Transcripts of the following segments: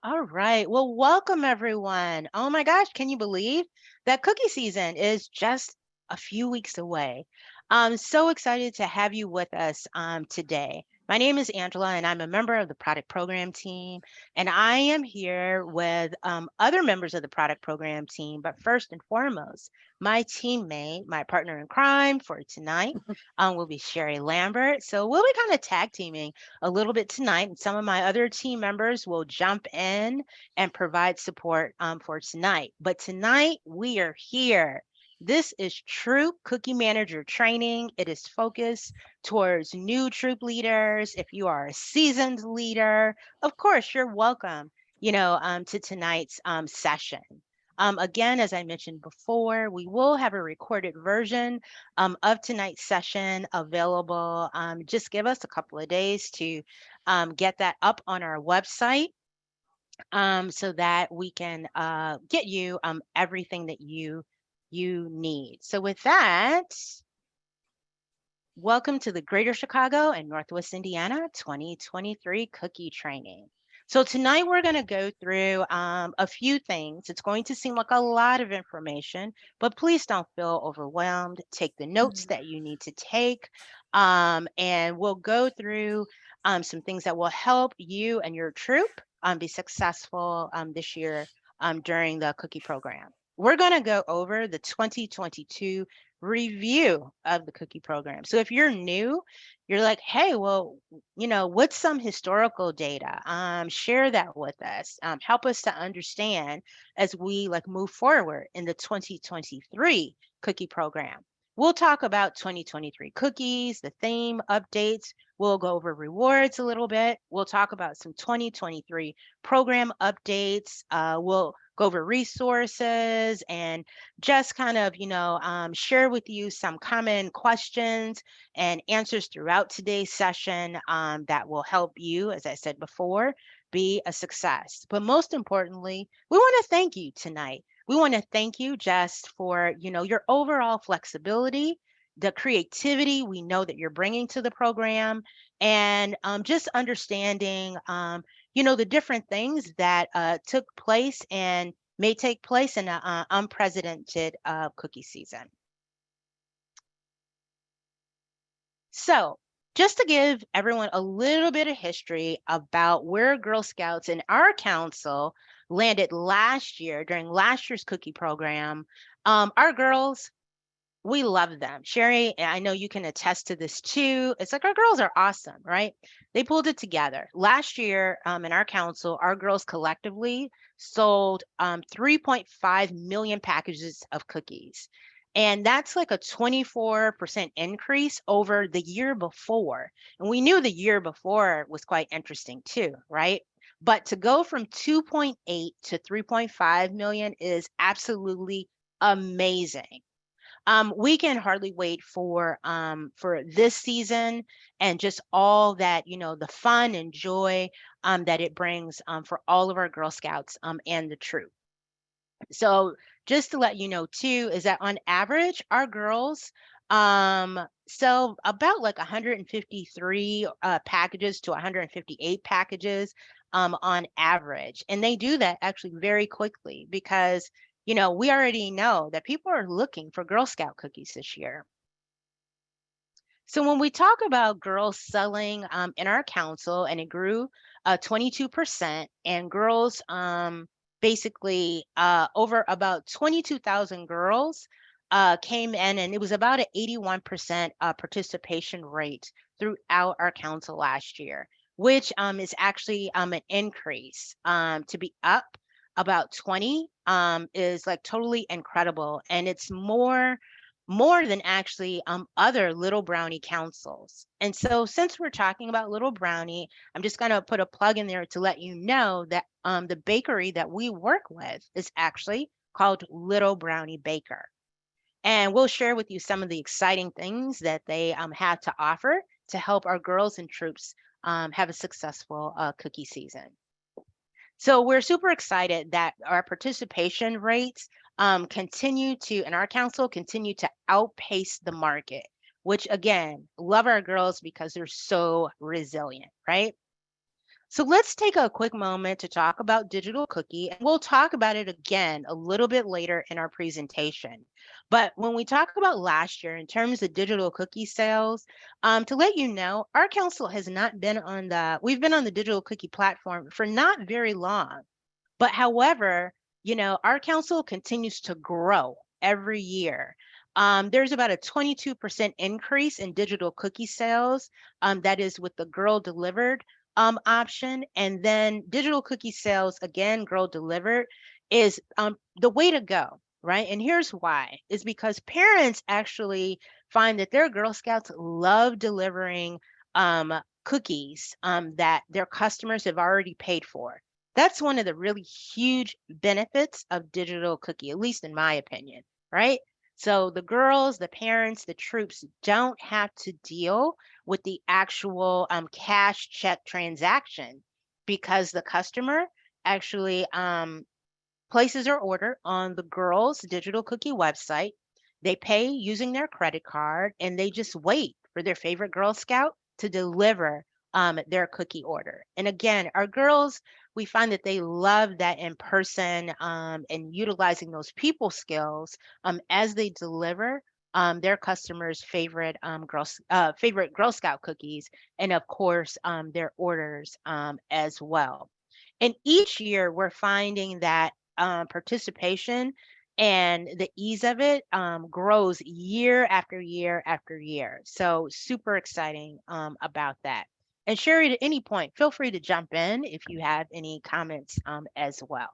All right. Well, welcome everyone. Oh my gosh, can you believe that cookie season is just a few weeks away? I'm so excited to have you with us today. My name is Angela, and I'm a member of the product program team. And I am here with other members of the product program team. But first and foremost, my teammate, my partner in crime for tonight, will be Sherry Lambert. So we'll be kind of tag teaming a little bit tonight, and some of my other team members will jump in and provide support for tonight. But tonight, we are here. This is Troop Cookie Manager Training. It is focused towards new troop leaders. If you are a seasoned leader, of course, you're welcome, to tonight's session. Again, as I mentioned before, we will have a recorded version of tonight's session available. Just give us a couple of days to get that up on our website so that we can get you everything that you need. So with that, welcome to the Greater Chicago and Northwest Indiana 2023 Cookie Training. So tonight we're going to go through a few things. It's going to seem like a lot of information, but please don't feel overwhelmed. Take the notes Mhm. that you need to take, and we'll go through some things that will help you and your troop be successful this year during the cookie program. We're going to go over the 2022 review of the cookie program. So if you're new, you're like, hey, well, what's some historical data? Share that with us. Help us to understand as we like move forward in the 2023 cookie program. We'll talk about 2023 cookies, the theme updates. We'll go over rewards a little bit. We'll talk about some 2023 program updates. We'll go over resources and just kind of, share with you some common questions and answers throughout today's session that will help you, as I said before, be a success. But most importantly, we want to thank you tonight. We want to thank you just for, your overall flexibility, the creativity we know that you're bringing to the program, and just understanding, the different things that took place and may take place in an unprecedented cookie season. So, just to give everyone a little bit of history about where Girl Scouts and our council landed last year during last year's cookie program, our girls, we love them. Sherry, I know you can attest to this too. It's like our girls are awesome, right? They pulled it together. Last year, in our council, our girls collectively sold 3.5 million packages of cookies. And that's like a 24% increase over the year before. And we knew the year before was quite interesting too, right? But to go from 2.8 to 3.5 million is absolutely amazing. We can hardly wait for this season and just all that, the fun and joy that it brings for all of our Girl Scouts and the troop. So just to let you know too, is that on average, our girls sell about like 153 packages to 158 packages on average. And they do that actually very quickly because, we already know that people are looking for Girl Scout cookies this year. So when we talk about girls selling in our council, and it grew 22%, and girls basically over about 22,000 girls came in, and it was about an 81% participation rate throughout our council last year, which is actually an increase. To be up about 20 is like totally incredible, and it's more than actually other Little Brownie councils. And so, since we're talking about Little Brownie, I'm just going to put a plug in there to let you know that the bakery that we work with is actually called Little Brownie Baker. And we'll share with you some of the exciting things that they have to offer to help our girls and troops have a successful cookie season. So we're super excited that our participation rates in our council continue to outpace the market, which again, love our girls because they're so resilient, right? So let's take a quick moment to talk about digital cookie, and we'll talk about it again a little bit later in our presentation. But when we talk about last year in terms of digital cookie sales, to let you know, our council has not been on we've been on the digital cookie platform for not very long. But however, our council continues to grow every year. There's about a 22% increase in digital cookie sales. That is with the girl delivered option. And then digital cookie sales, again, girl delivered, is the way to go, right? And here's why is because parents actually find that their Girl Scouts love delivering cookies that their customers have already paid for. That's one of the really huge benefits of digital cookie, at least in my opinion, right? So the girls, the parents, the troops don't have to deal with the actual cash check transaction because the customer actually places their order on the girls' digital cookie website. They pay using their credit card and they just wait for their favorite Girl Scout to deliver their cookie order. And again, our girls, we find that they love that in person and utilizing those people skills as they deliver their customers' favorite Girl Scout cookies, and of course their orders as well. And each year, we're finding that participation and the ease of it grows year after year after year. So super exciting about that. And Sherry, at any point, feel free to jump in if you have any comments as well.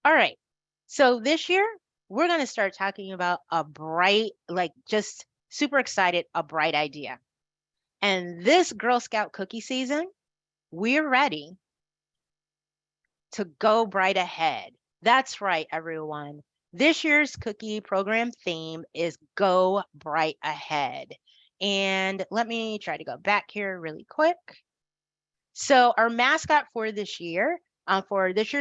All right. So this year, we're going to start talking about a bright, like just super excited, a bright idea. And this Girl Scout cookie season, we're ready to go bright ahead. That's right, everyone. This year's cookie program theme is Go Bright Ahead. And let me try to go back here really quick. So, our mascot for this year's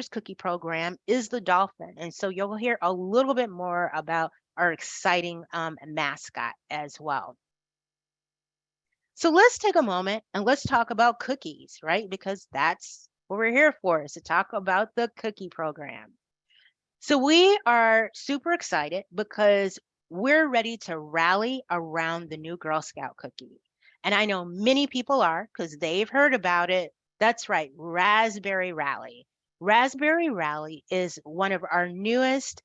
cookie program is the dolphin. And so, you'll hear a little bit more about our exciting mascot as well. So, let's take a moment and let's talk about cookies, right? Because that's what we're here for, is to talk about the cookie program. So we are super excited because we're ready to rally around the new Girl Scout cookie. And I know many people are because they've heard about it. That's right, Raspberry Rally. Raspberry Rally is one of our newest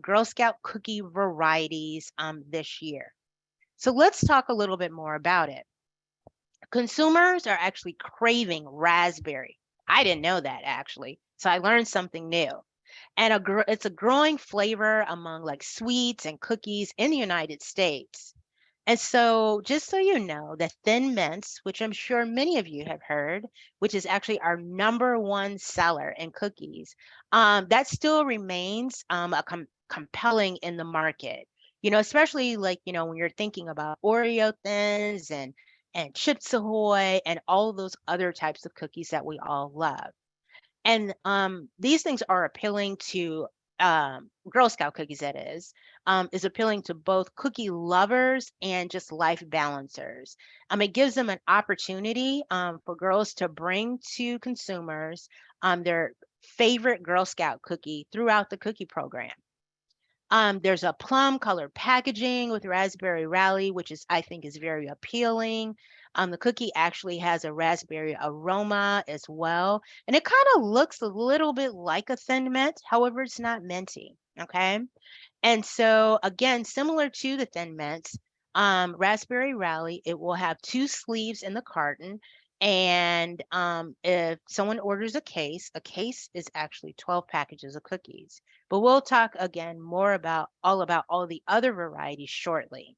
Girl Scout cookie varieties this year. So let's talk a little bit more about it. Consumers are actually craving raspberry. I didn't know that actually. So I learned something new. And it's a growing flavor among like sweets and cookies in the United States. And so, just so you know, the Thin Mints, which I'm sure many of you have heard, which is actually our number one seller in cookies, that still remains compelling in the market. Especially like when you're thinking about Oreo Thins and Chips Ahoy and all those other types of cookies that we all love. And these things are appealing to Girl Scout cookies, that is appealing to both cookie lovers and just life balancers. It gives them an opportunity for girls to bring to consumers their favorite Girl Scout cookie throughout the cookie program. There's a plum colored packaging with raspberry rally, which I think is very appealing. The cookie actually has a raspberry aroma as well. And it kind of looks a little bit like a thin mint. However, it's not minty. Okay. And so again, similar to the Thin Mints, Raspberry Rally, it will have two sleeves in the carton. And if someone orders a case is actually 12 packages of cookies. But we'll talk again more about all the other varieties shortly.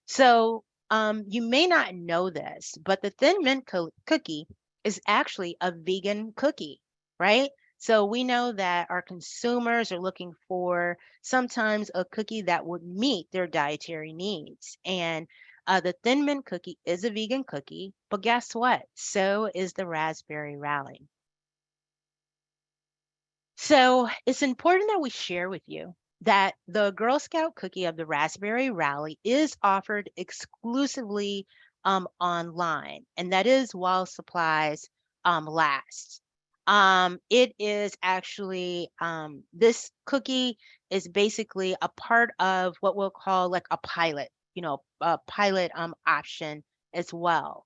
So you may not know this, but the Thin Mint cookie is actually a vegan cookie, right? So we know that our consumers are looking for sometimes a cookie that would meet their dietary needs. And the Thin Mint cookie is a vegan cookie, but guess what? So is the Raspberry Rally. So it's important that we share with you that the Girl Scout cookie of the Raspberry Rally is offered exclusively online, and that is while supplies last. It is actually this cookie is basically a part of what we'll call like a pilot, a pilot option as well.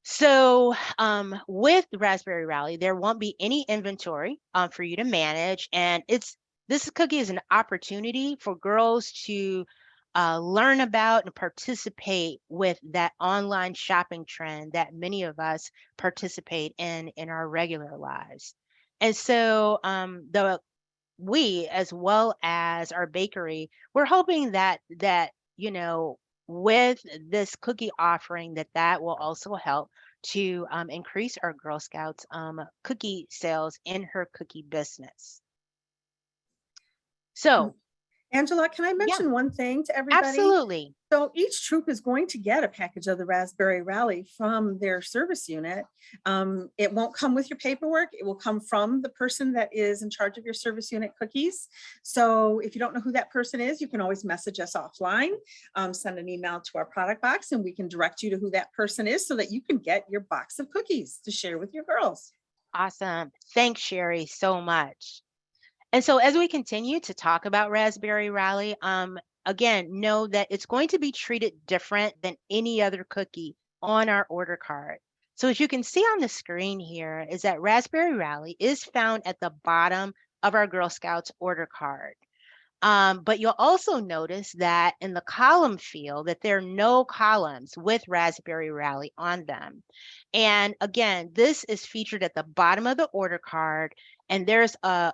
So, with Raspberry Rally, there won't be any inventory for you to manage, and this cookie is an opportunity for girls to learn about and participate with that online shopping trend that many of us participate in our regular lives. And so, the we as well as our bakery, we're hoping that with this cookie offering that will also help to increase our Girl Scouts cookie sales in her cookie business. So Angela, can I yeah, mention one thing to everybody? absolutely. So each troop is going to get a package of the Raspberry Rally from their service unit. It won't come with your paperwork. It will come from the person that is in charge of your service unit cookies. So if you don't know who that person is, you can always message us offline, send an email to our product box, and we can direct you to who that person is so that you can get your box of cookies to share with your girls. Awesome. Thanks, Sherry, so much. And so as we continue to talk about Raspberry Rally, again, know that it's going to be treated different than any other cookie on our order card. So as you can see on the screen here is that Raspberry Rally is found at the bottom of our Girl Scouts order card. But you'll also notice that in the column field that there are no columns with Raspberry Rally on them. And again, this is featured at the bottom of the order card, and there's a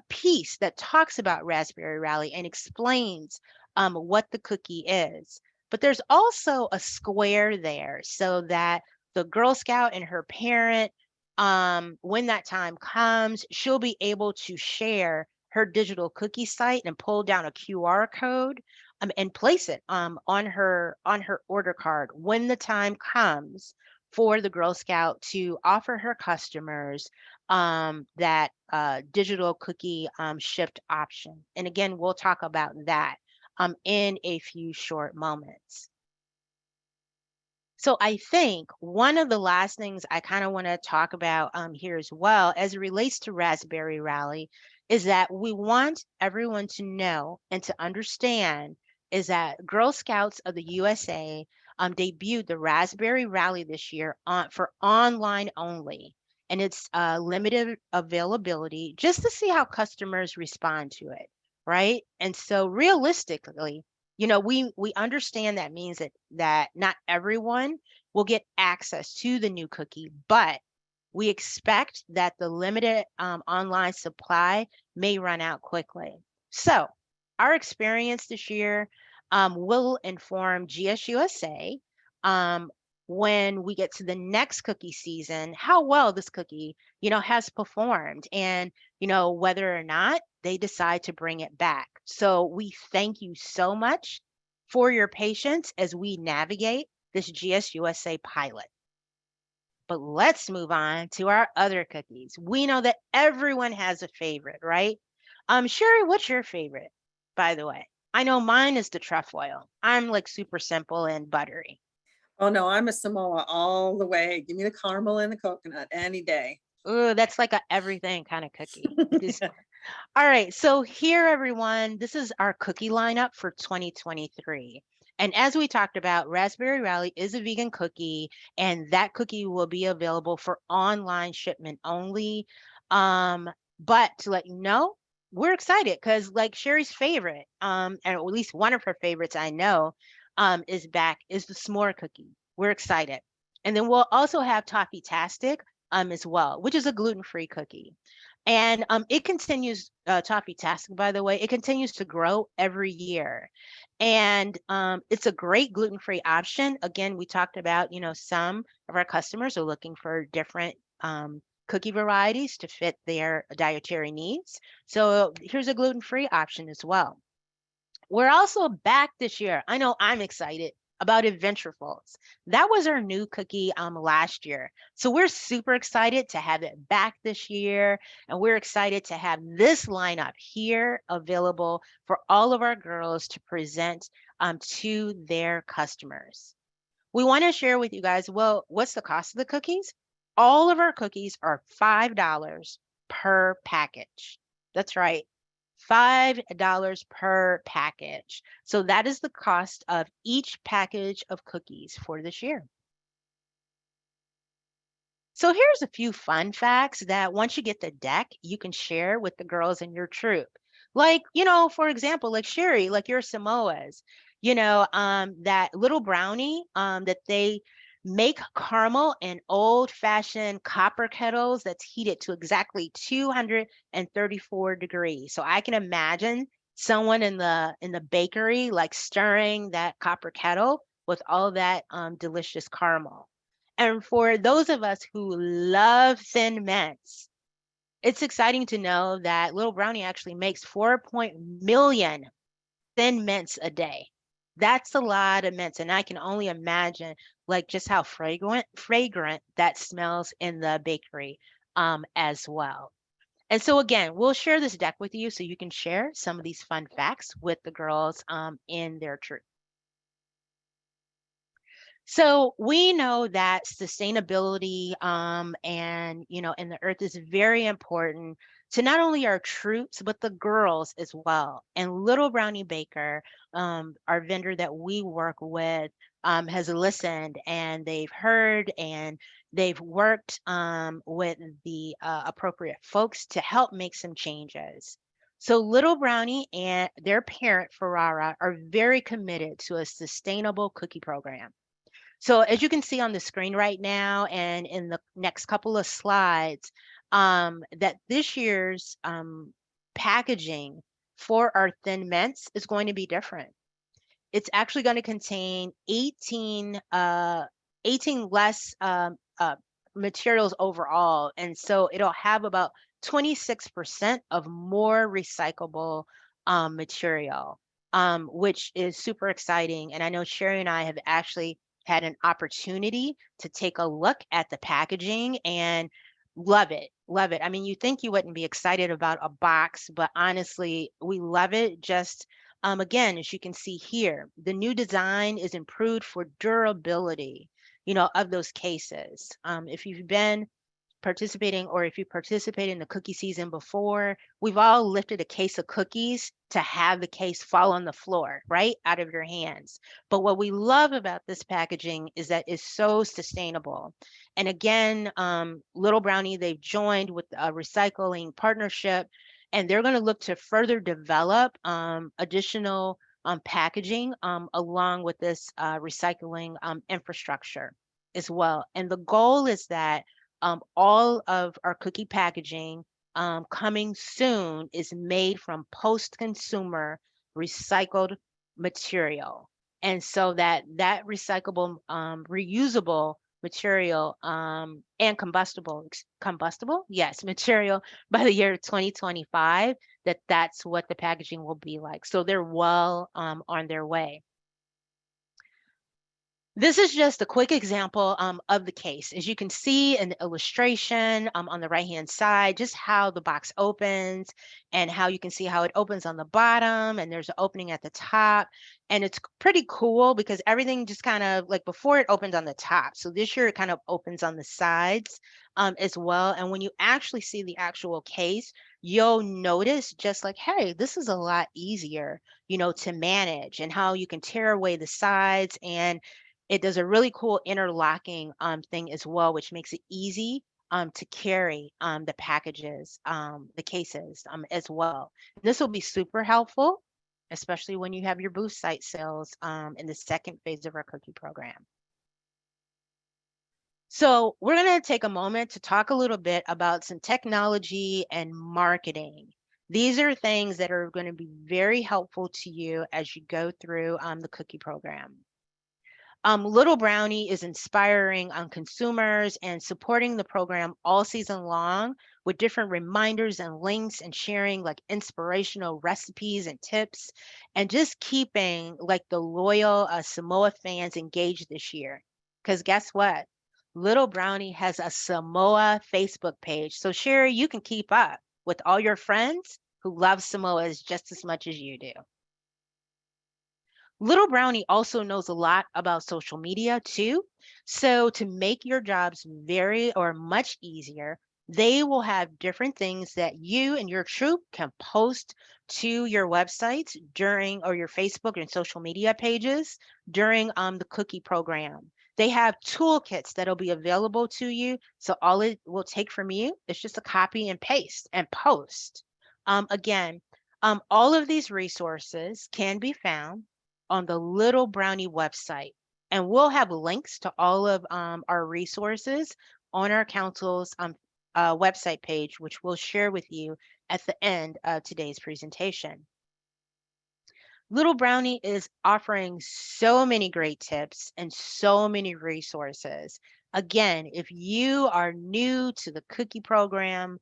piece that talks about Raspberry Rally and explains what the cookie is. But there's also a square there so that the Girl Scout and her parent, when that time comes, she'll be able to share her digital cookie site and pull down a QR code and place it on her order card when the time comes for the Girl Scout to offer her customers that digital cookie shift option. And again, we'll talk about that in a few short moments. So I think one of the last things I kind of want to talk about here as well, as it relates to Raspberry Rally, is that we want everyone to know and to understand is that Girl Scouts of the USA debuted the Raspberry Rally this year for online only. And it's limited availability just to see how customers respond to it, right? And so realistically, we understand that means that not everyone will get access to the new cookie, but we expect that the limited online supply may run out quickly. So our experience this year will inform GSUSA when we get to the next cookie season, how well this cookie, has performed and, whether or not they decide to bring it back. So we thank you so much for your patience as we navigate this GSUSA pilot. But let's move on to our other cookies. We know that everyone has a favorite, right? Sherry, what's your favorite, by the way? I know mine is the trefoil. I'm like super simple and buttery. Oh no, I'm a Samoa all the way. Give me the caramel and the coconut any day. Ooh, that's like a everything kind of cookie. All right, so here, everyone, this is our cookie lineup for 2023. And as we talked about, Raspberry Rally is a vegan cookie, and that cookie will be available for online shipment only. But to let you know, we're excited because, like Sherry's favorite, and at least one of her favorites I know, is back, is the s'more cookie. We're excited. And then we'll also have Toffee Tastic as well, which is a gluten-free cookie. And it continues, Toffee Tastic, by the way, it continues to grow every year. And it's a great gluten-free option. Again, we talked about, some of our customers are looking for different cookie varieties to fit their dietary needs. So here's a gluten-free option as well. We're also back this year. I know I'm excited about Adventurefuls. That was our new cookie last year. So we're super excited to have it back this year. And we're excited to have this lineup here available for all of our girls to present to their customers. We want to share with you guys, well, what's the cost of the cookies? All of our cookies are $5 per package. That's right. $5 per package. So that is the cost of each package of cookies for this year. So here's a few fun facts that once you get the deck, you can share with the girls in your troop. Like, for example, like Sherry, like your Samoas, that little brownie that they make caramel in old fashioned copper kettles that's heated to exactly 234 degrees. So I can imagine someone in the bakery like stirring that copper kettle with all that delicious caramel. And for those of us who love Thin Mints, it's exciting to know that Little Brownie actually makes 4 million Thin Mints a day. That's a lot of mints, and I can only imagine like just how fragrant that smells in the bakery as well. And so again, we'll share this deck with you so you can share some of these fun facts with the girls in their troop. So we know that sustainability and in the earth is very important to not only our troops but the girls as well. And Little Brownie Baker, our vendor that we work with, has listened and they've heard and they've worked with the appropriate folks to help make some changes. So Little Brownie and their parent Ferrara are very committed to a sustainable cookie program. So as you can see on the screen right now and in the next couple of slides, that this year's packaging for our Thin Mints is going to be different. It's actually going to contain 18 less materials overall. And so it'll have about 26% of more recyclable material, which is super exciting. And I know Sherry and I have actually had an opportunity to take a look at the packaging and love it. Love it. I mean, you think you wouldn't be excited about a box, but honestly, we love it. Just again, as you can see here, the new design is improved for durability, of those cases. If you've been participating or if you participated in the cookie season before, we've all lifted a case of cookies to have the case fall on the floor, right? Out of your hands. But what we love about this packaging is that it's so sustainable. And again, Little Brownie, they've joined with a recycling partnership and they're going to look to further develop additional packaging along with this recycling infrastructure as well. And the goal is that all of our cookie packaging coming soon is made from post-consumer recycled material. And so that recyclable, reusable material and combustible, yes, material by the year 2025, that's what the packaging will be like. So they're well on their way. This is just a quick example of the case. As you can see in the illustration on the right-hand side, just how the box opens and how you can see how it opens on the bottom and there's an opening at the top. And it's pretty cool because everything just kind of like before it opened on the top. So this year it kind of opens on the sides as well. And when you actually see the actual case, you'll notice just like, hey, this is a lot easier, to manage and how you can tear away the sides and it does a really cool interlocking thing as well, which makes it easy to carry the packages, the cases as well. This will be super helpful, especially when you have your booth site sales in the second phase of our cookie program. So we're going to take a moment to talk a little bit about some technology and marketing. These are things that are going to be very helpful to you as you go through the cookie program. Little Brownie is inspiring on consumers and supporting the program all season long with different reminders and links and sharing like inspirational recipes and tips and just keeping like the loyal Samoa fans engaged this year. Because guess what? Little Brownie has a Samoa Facebook page. So Sherry, you can keep up with all your friends who love Samoas just as much as you do. Little Brownie also knows a lot about social media too. So to make your jobs very or much easier, they will have different things that you and your troop can post to your websites during or your Facebook and social media pages during the cookie program. They have toolkits that'll be available to you. So all it will take from you is just a copy and paste and post. Again, all of these resources can be found on the Little Brownie website. And we'll have links to all of our resources on our council's website page, which we'll share with you at the end of today's presentation. Little Brownie is offering so many great tips and so many resources. Again, if you are new to the cookie program,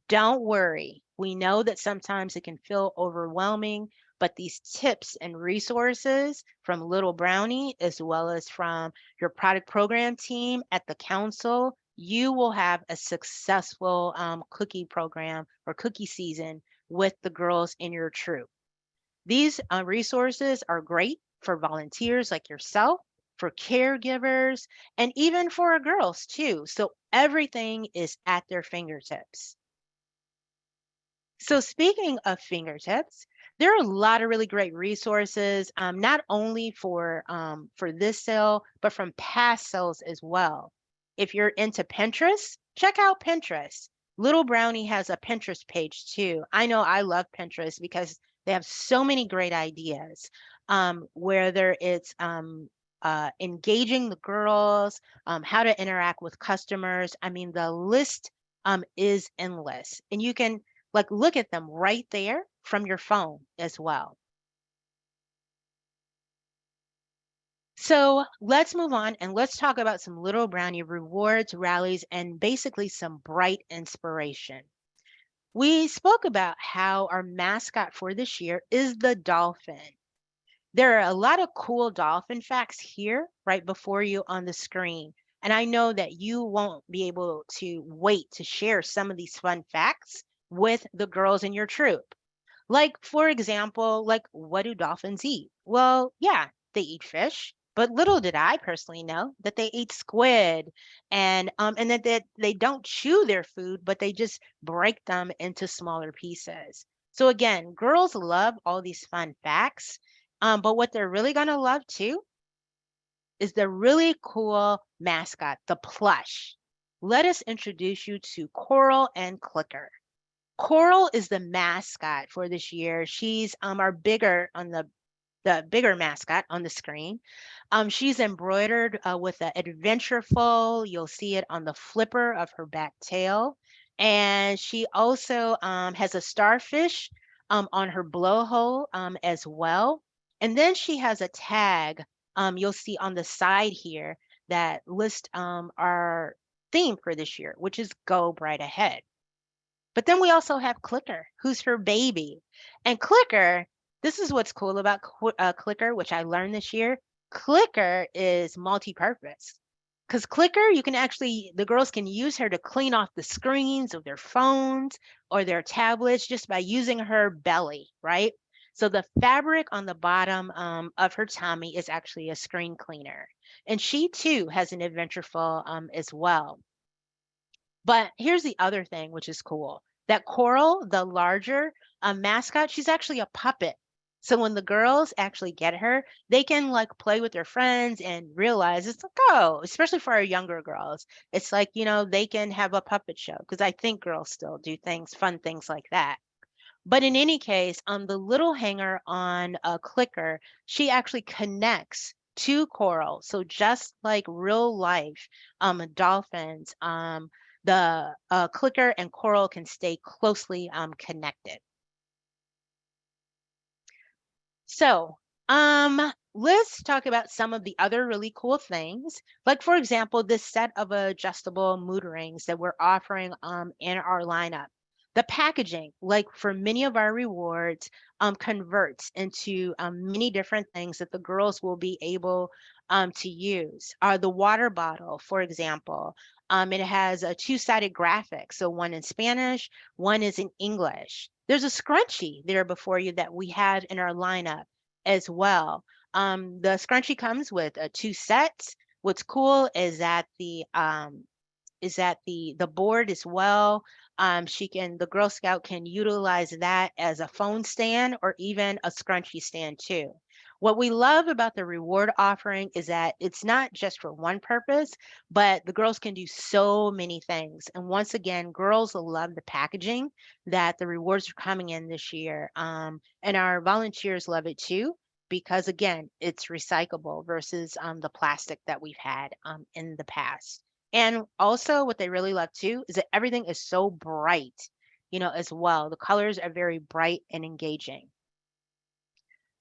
don't worry. We know that sometimes it can feel overwhelming, but these tips and resources from Little Brownie, as well as from your product program team at the council, you will have a successful cookie program or cookie season with the girls in your troop. These resources are great for volunteers like yourself, for caregivers, and even for our girls too. So everything is at their fingertips. So speaking of fingertips, there are a lot of really great resources, not only for this sale, but from past sales as well. If you're into Pinterest, check out Pinterest. Little Brownie has a Pinterest page too. I know I love Pinterest because they have so many great ideas. Whether it's engaging the girls, how to interact with customers. I mean, the list is endless, and you can like look at them right there from your phone as well. So let's move on and let's talk about some Little Brownie rewards, rallies, and basically some bright inspiration. We spoke about how our mascot for this year is the dolphin. There are a lot of cool dolphin facts here right before you on the screen. And I know that you won't be able to wait to share some of these fun facts with the girls in your troop. Like, for example, like what do dolphins eat? Well, yeah, they eat fish. But little did I personally know that they eat squid and that they don't chew their food, but they just break them into smaller pieces. So again, girls love all these fun facts. But what they're really gonna love too is the really cool mascot, the plush. Let us introduce you to Coral and Clicker. Coral is the mascot for this year. She's our bigger on the bigger mascot on the screen. She's embroidered with an adventureful. You'll see it on the flipper of her back tail. And she also has a starfish on her blowhole as well. And then she has a tag you'll see on the side here that lists our theme for this year, which is Go Bright Ahead. But then we also have Clicker, who's her baby. And Clicker, this is what's cool about Clicker, which I learned this year. Clicker is multi-purpose. Because Clicker, you can actually, the girls can use her to clean off the screens of their phones or their tablets just by using her belly, right? So the fabric on the bottom of her tummy is actually a screen cleaner. And she too has an adventureful as well. But here's the other thing, which is cool. That Coral, the larger mascot, she's actually a puppet. So when the girls actually get her, they can like play with their friends and realize it's like, oh, especially for our younger girls, it's like, they can have a puppet show because I think girls still do things, fun things like that. But in any case, the little hanger on a clicker, she actually connects to coral. So just like real life dolphins, the clicker and coral can stay closely connected. So, let's talk about some of the other really cool things. Like, for example, this set of adjustable mood rings that we're offering in our lineup. The packaging, like for many of our rewards, converts into many different things that the girls will be able to use. The water bottle, for example, it has a two-sided graphic. So one in Spanish, one is in English. There's a scrunchie there before you that we have in our lineup as well. The scrunchie comes with two sets. What's cool is that the board as well. The Girl Scout can utilize that as a phone stand or even a scrunchie stand too. What we love about the reward offering is that it's not just for one purpose, but the girls can do so many things. And once again, girls love the packaging that the rewards are coming in this year. And our volunteers love it too, because again, it's recyclable versus the plastic that we've had in the past. And also, what they really love too is that everything is so bright, as well. The colors are very bright and engaging.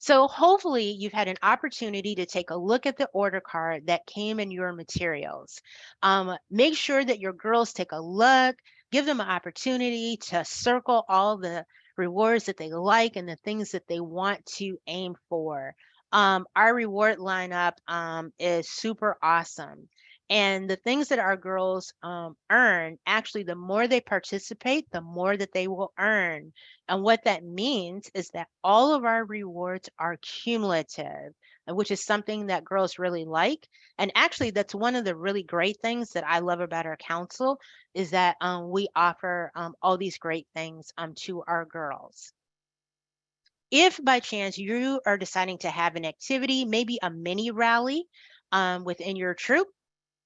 So hopefully you've had an opportunity to take a look at the order card that came in your materials. Make sure that your girls take a look, give them an opportunity to circle all the rewards that they like and the things that they want to aim for. Our reward lineup is super awesome. And the things that our girls earn, actually, the more they participate, the more that they will earn. And what that means is that all of our rewards are cumulative, which is something that girls really like. And actually, that's one of the really great things that I love about our council is that we offer all these great things to our girls. If by chance you are deciding to have an activity, maybe a mini rally within your troop,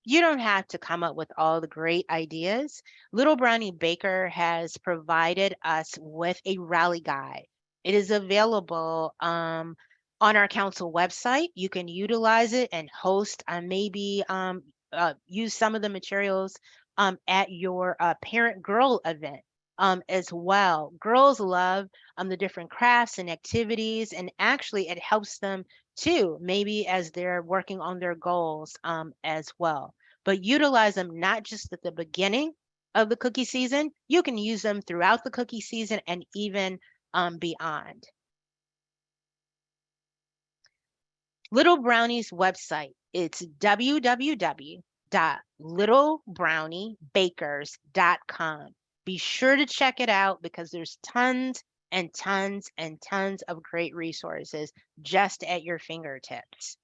you don't have to come up with all the great ideas. Little Brownie Baker has provided us with a rally guide. It is available on our council website. You can utilize it and host, use some of the materials at your parent girl event as well. Girls love the different crafts and activities, and actually, it helps them too, maybe as they're working on their goals as well. But utilize them not just at the beginning of the cookie season, you can use them throughout the cookie season and even beyond. Little Brownie's website, it's www.littlebrowniebakers.com. Be sure to check it out because there's tons and tons and tons of great resources just at your fingertips.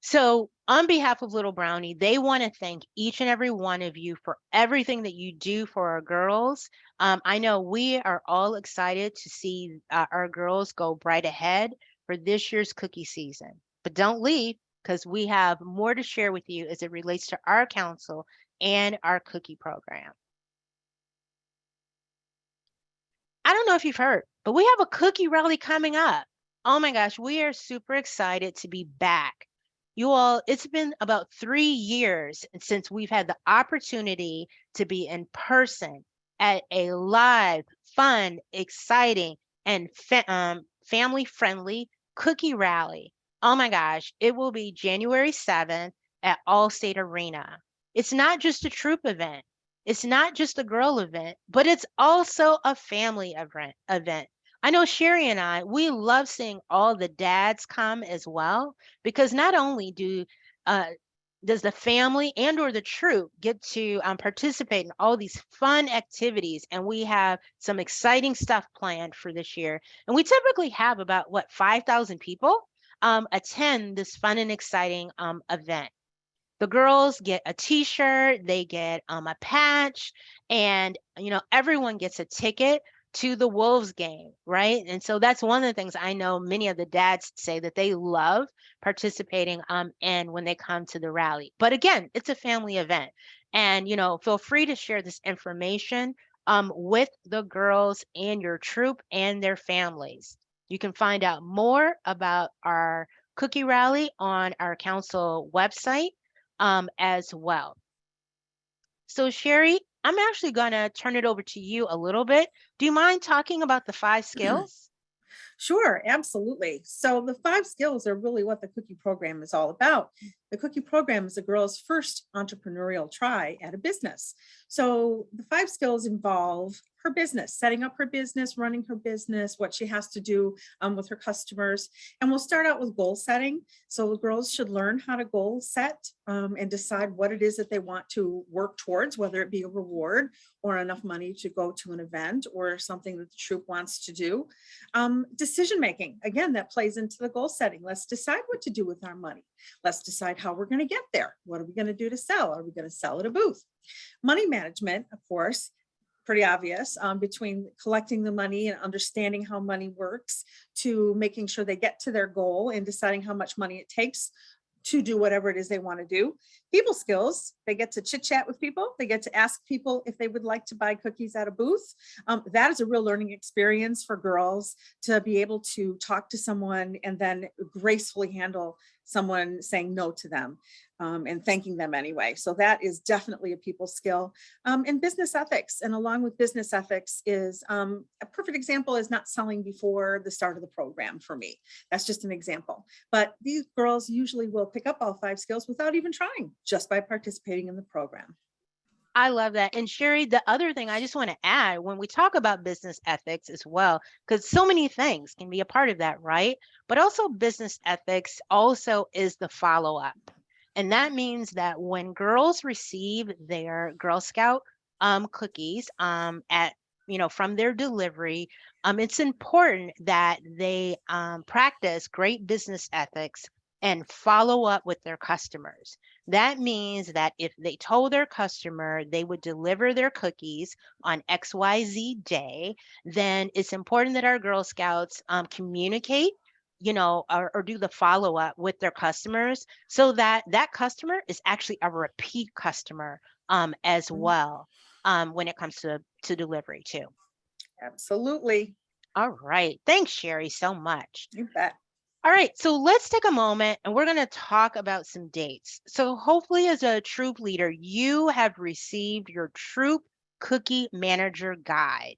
So, on behalf of Little Brownie, they want to thank each and every one of you for everything that you do for our girls. I know we are all excited to see our girls go bright ahead for this year's cookie season. But don't leave because we have more to share with you as it relates to our council and our cookie program. I don't know if you've heard, but we have a cookie rally coming up. Oh my gosh, we are super excited to be back. You all, it's been about 3 years since we've had the opportunity to be in person at a live, fun, exciting, and family friendly cookie rally. Oh my gosh, it will be January 7th at Allstate Arena. It's not just a troop event. It's not just a girl event, but it's also a family event. I know Sherry and I, we love seeing all the dads come as well, because not only uh, does the family and or the troop get to participate in all these fun activities, and we have some exciting stuff planned for this year. And we typically have about 5,000 people attend this fun and exciting event. The girls get a t-shirt, they get a patch, and everyone gets a ticket to the Wolves game, right? And so that's one of the things I know many of the dads say that they love participating in when they come to the rally. But again, it's a family event. And feel free to share this information with the girls and your troop and their families. You can find out more about our cookie rally on our council website as well. So, Sherry, I'm actually going to turn it over to you a little bit. Do you mind talking about the 5 skills? Sure, absolutely. So the 5 skills are really what the cookie program is all about. The cookie program is a girl's first entrepreneurial try at a business. So the 5 skills involve her business, setting up her business, running her business, what she has to do with her customers. And we'll start out with goal setting. So the girls should learn how to goal set and decide what it is that they want to work towards, whether it be a reward or enough money to go to an event or something that the troop wants to do. Decision making, again, that plays into the goal setting. Let's decide what to do with our money. Let's decide how we're going to get there. What are we going to do to sell? Are we going to sell at a booth? Money management, of course, pretty obvious, between collecting the money and understanding how money works to making sure they get to their goal and deciding how much money it takes to do whatever it is they want to do. People skills, they get to chit chat with people. They get to ask people if they would like to buy cookies at a booth. That is a real learning experience for girls to be able to talk to someone and then gracefully handle someone saying no to them and thanking them anyway. So that is definitely a people skill. And business ethics. And along with business ethics is a perfect example is not selling before the start of the program for me. That's just an example. But these girls usually will pick up all 5 skills without even trying, just by participating in the program. I love that. And Sherry, the other thing I just want to add when we talk about business ethics as well, because so many things can be a part of that, right? But also, business ethics also is the follow up. And that means that when girls receive their Girl Scout cookies at from their delivery, it's important that they practice great business ethics and follow up with their customers. That means that if they told their customer they would deliver their cookies on XYZ day, then it's important that our Girl Scouts communicate, or do the follow up with their customers so that that customer is actually a repeat customer as well when it comes to delivery too. Absolutely. All right. Thanks, Sherry, so much. You bet. All right, so let's take a moment and we're going to talk about some dates. So, hopefully, as a troop leader, you have received your Troop Cookie Manager Guide.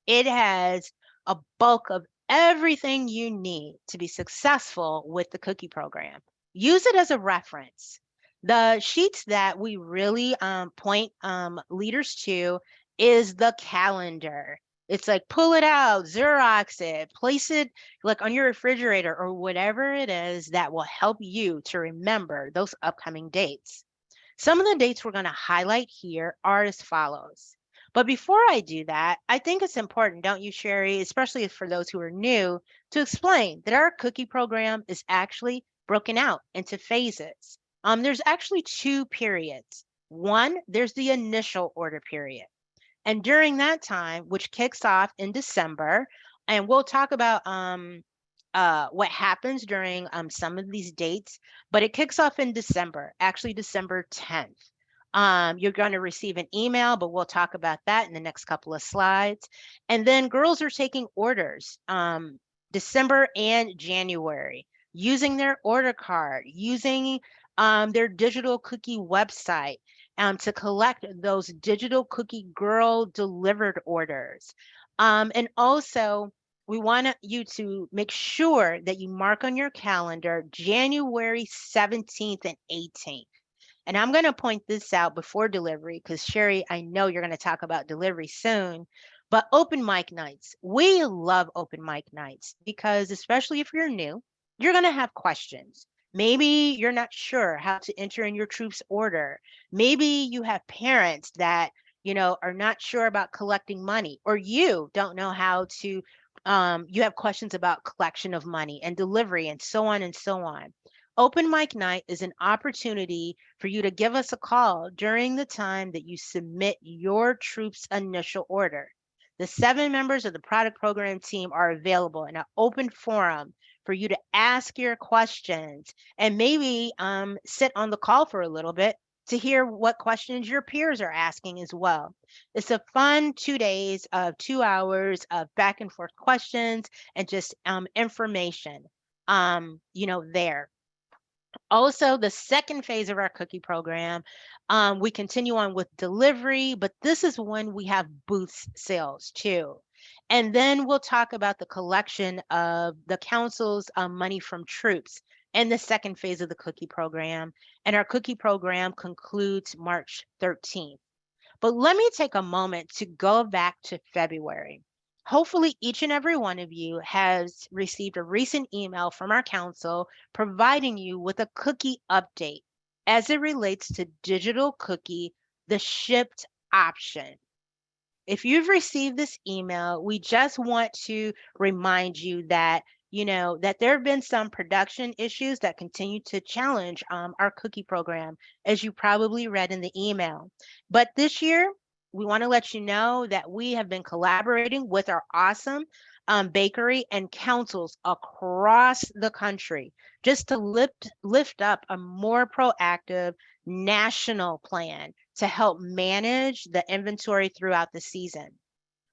It has a bulk of everything you need to be successful with the cookie program. Use it as a reference. The sheets that we really point leaders to is the calendar. It's like pull it out, Xerox it, place it like on your refrigerator or whatever it is that will help you to remember those upcoming dates. Some of the dates we're going to highlight here are as follows. But before I do that, I think it's important, don't you, Sherry, especially for those who are new, to explain that our cookie program is actually broken out into phases. There's actually 2 periods. One, there's the initial order period. And during that time, which kicks off in December, and we'll talk about what happens during some of these dates, but it kicks off in December, actually December 10th. You're going to receive an email, but we'll talk about that in the next couple of slides. And then girls are taking orders December and January using their order card, using their digital cookie website to collect those digital cookie girl delivered orders. And also, we want you to make sure that you mark on your calendar January 17th and 18th. And I'm going to point this out before delivery because Sherry, I know you're going to talk about delivery soon. But open mic nights, we love open mic nights because, especially if you're new, you're going to have questions. Maybe you're not sure how to enter in your troops order. Maybe you have parents that, are not sure about collecting money, or you don't know how to, you have questions about collection of money and delivery and so on and so on. Open mic night is an opportunity for you to give us a call during the time that you submit your troops initial order. The 7 members of the product program team are available in an open forum for you to ask your questions and maybe sit on the call for a little bit to hear what questions your peers are asking as well. It's a fun 2 days of 2 hours of back and forth questions and just information, there. Also, the second phase of our cookie program, we continue on with delivery, but this is when we have booth sales too. And then we'll talk about the collection of the council's money from troops and the second phase of the cookie program. And our cookie program concludes March 13th. But let me take a moment to go back to February. Hopefully, each and every one of you has received a recent email from our council providing you with a cookie update as it relates to digital cookie, the shipped option. If you've received this email, we just want to remind you that that there have been some production issues that continue to challenge our cookie program, as you probably read in the email. But this year, we want to let you know that we have been collaborating with our awesome bakery and councils across the country just to lift up a more proactive national plan to help manage the inventory throughout the season.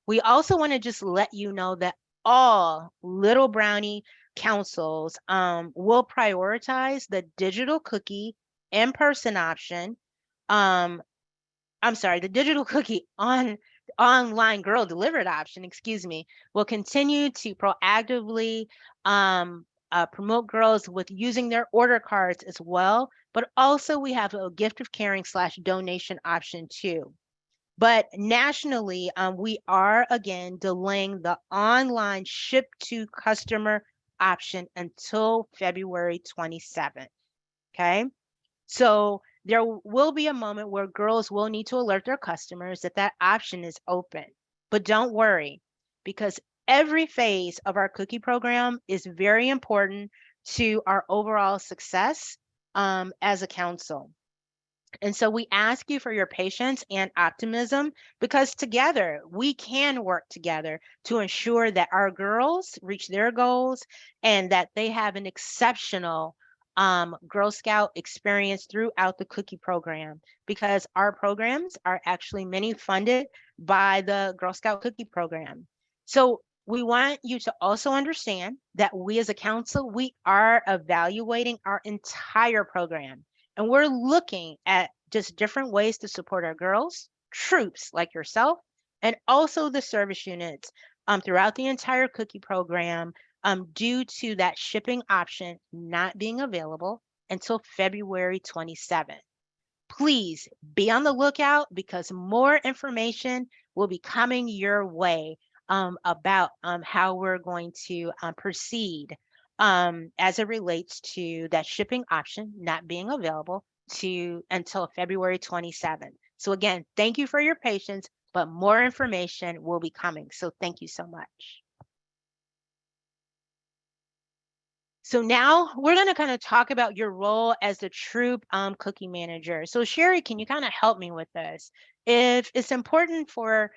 We also want to just let you know that all Little Brownie councils will prioritize the digital cookie in-person option. Um, I'm sorry, the digital cookie online girl delivered option, excuse me, will continue to proactively promote girls with using their order cards as well. But also we have a gift of caring slash donation option too. But nationally, we are again delaying the online ship to customer option until February 27th. Okay. So there will be a moment where girls will need to alert their customers that that option is open. But don't worry, because every phase of our cookie program is very important to our overall success as a council. And so we ask you for your patience and optimism because together we can work together to ensure that our girls reach their goals and that they have an exceptional Girl Scout experience throughout the cookie program, because our programs are actually many funded by the Girl Scout cookie program. So we want you to also understand that we as a council, we are evaluating our entire program, and we're looking at just different ways to support our girls, troops like yourself, and also the service units throughout the entire cookie program due to that shipping option not being available until February 27th. Please be on the lookout because more information will be coming your way about how we're going to proceed as it relates to that shipping option not being available to until February 27th. So again, thank you for your patience, but more information will be coming. So thank you so much. So now we're going to kind of talk about your role as the troop cookie manager. So Sherry, can you kind of help me with this? If it's important for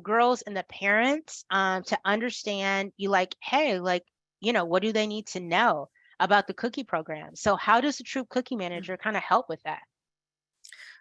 girls and the parents to understand, you like, hey, like, what do they need to know about the cookie program? So how does the troop cookie manager kind of help with that?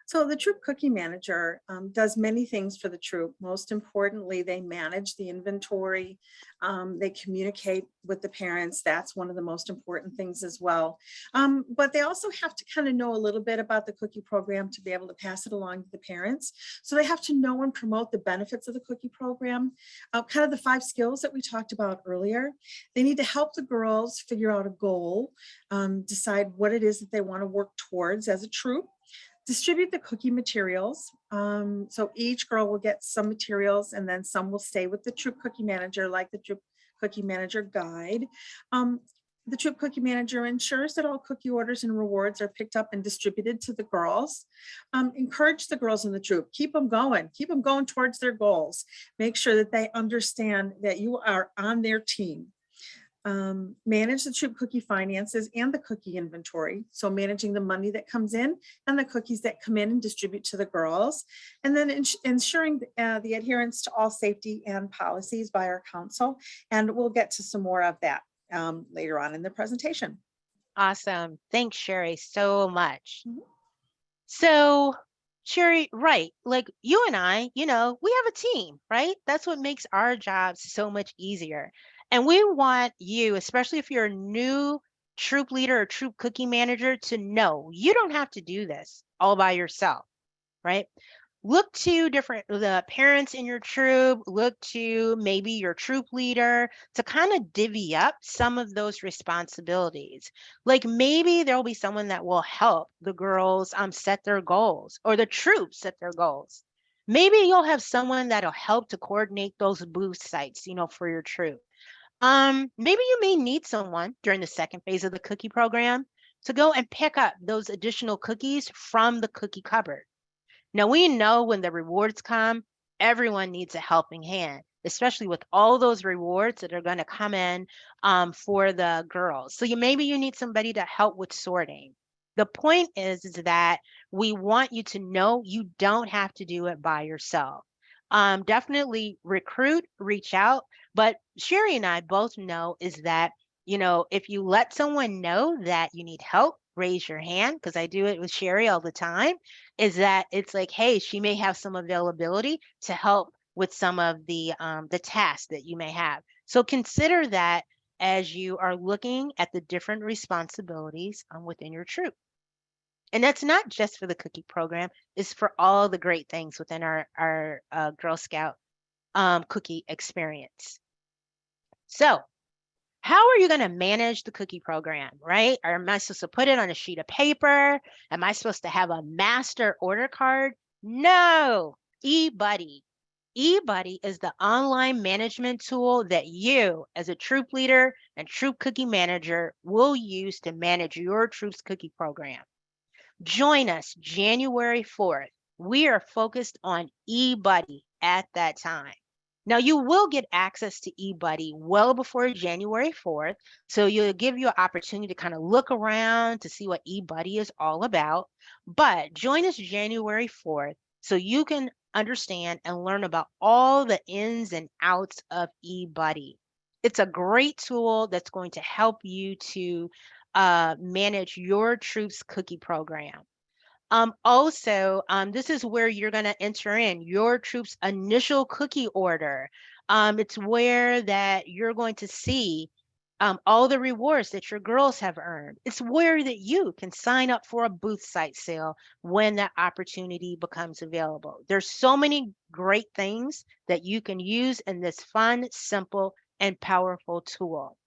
So the troop cookie manager does many things for the troop. Most importantly, they manage the inventory. They communicate with the parents. That's one of the most important things as well. But they also have to kind of know a little bit about the cookie program to be able to pass it along to the parents. So they have to know and promote the benefits of the cookie program, kind of the 5 skills that we talked about earlier. They need to help the girls figure out a goal, decide what it is that they want to work towards as a troop, distribute the cookie materials. So each girl will get some materials and then some will stay with the troop cookie manager, like the troop cookie manager guide. The troop cookie manager ensures that all cookie orders and rewards are picked up and distributed to the girls. Encourage the girls in the troop, keep them going towards their goals. Make sure that they understand that you are on their team. Manage the troop cookie finances and the cookie inventory. So managing the money that comes in and the cookies that come in and distribute to the girls. And then ensuring the adherence to all safety and policies by our council. And we'll get to some more of that later on in the presentation. Awesome. Thanks, Sherry, so much. Mhm. So, Sherry, right, like you and I, we have a team, right? That's what makes our jobs so much easier. And we want you, especially if you're a new troop leader or troop cookie manager, to know you don't have to do this all by yourself, right? Look to the parents in your troop, look to maybe your troop leader to kind of divvy up some of those responsibilities. Like maybe there'll be someone that will help the girls set their goals or the troops set their goals. Maybe you'll have someone that'll help to coordinate those booth sites, for your troop. Maybe you may need someone during the second phase of the cookie program to go and pick up those additional cookies from the cookie cupboard. Now, we know when the rewards come, everyone needs a helping hand, especially with all those rewards that are going to come in for the girls. So maybe you need somebody to help with sorting. The point is that we want you to know you don't have to do it by yourself. Definitely recruit, reach out. But Sherry and I both know is that, if you let someone know that you need help, raise your hand, because I do it with Sherry all the time, is that it's like, hey, she may have some availability to help with some of the tasks that you may have. So consider that as you are looking at the different responsibilities within your troop. And that's not just for the cookie program, it's for all the great things within our Girl Scout cookie experience. So, how are you going to manage the cookie program, right? Or am I supposed to put it on a sheet of paper? Am I supposed to have a master order card? No, eBuddy. eBuddy is the online management tool that you, as a troop leader and troop cookie manager, will use to manage your troop's cookie program. Join us January 4th. We are focused on eBuddy at that time. Now, you will get access to eBuddy well before January 4th. So you'll give you an opportunity to kind of look around to see what eBuddy is all about. But join us January 4th so you can understand and learn about all the ins and outs of eBuddy. It's a great tool that's going to help you to manage your troops cookie program. Also, this is where you're going to enter in your troops initial cookie order. It's where that you're going to see all the rewards that your girls have earned. It's where that you can sign up for a booth site sale when that opportunity becomes available. There's so many great things that you can use in this fun, simple, and powerful tool.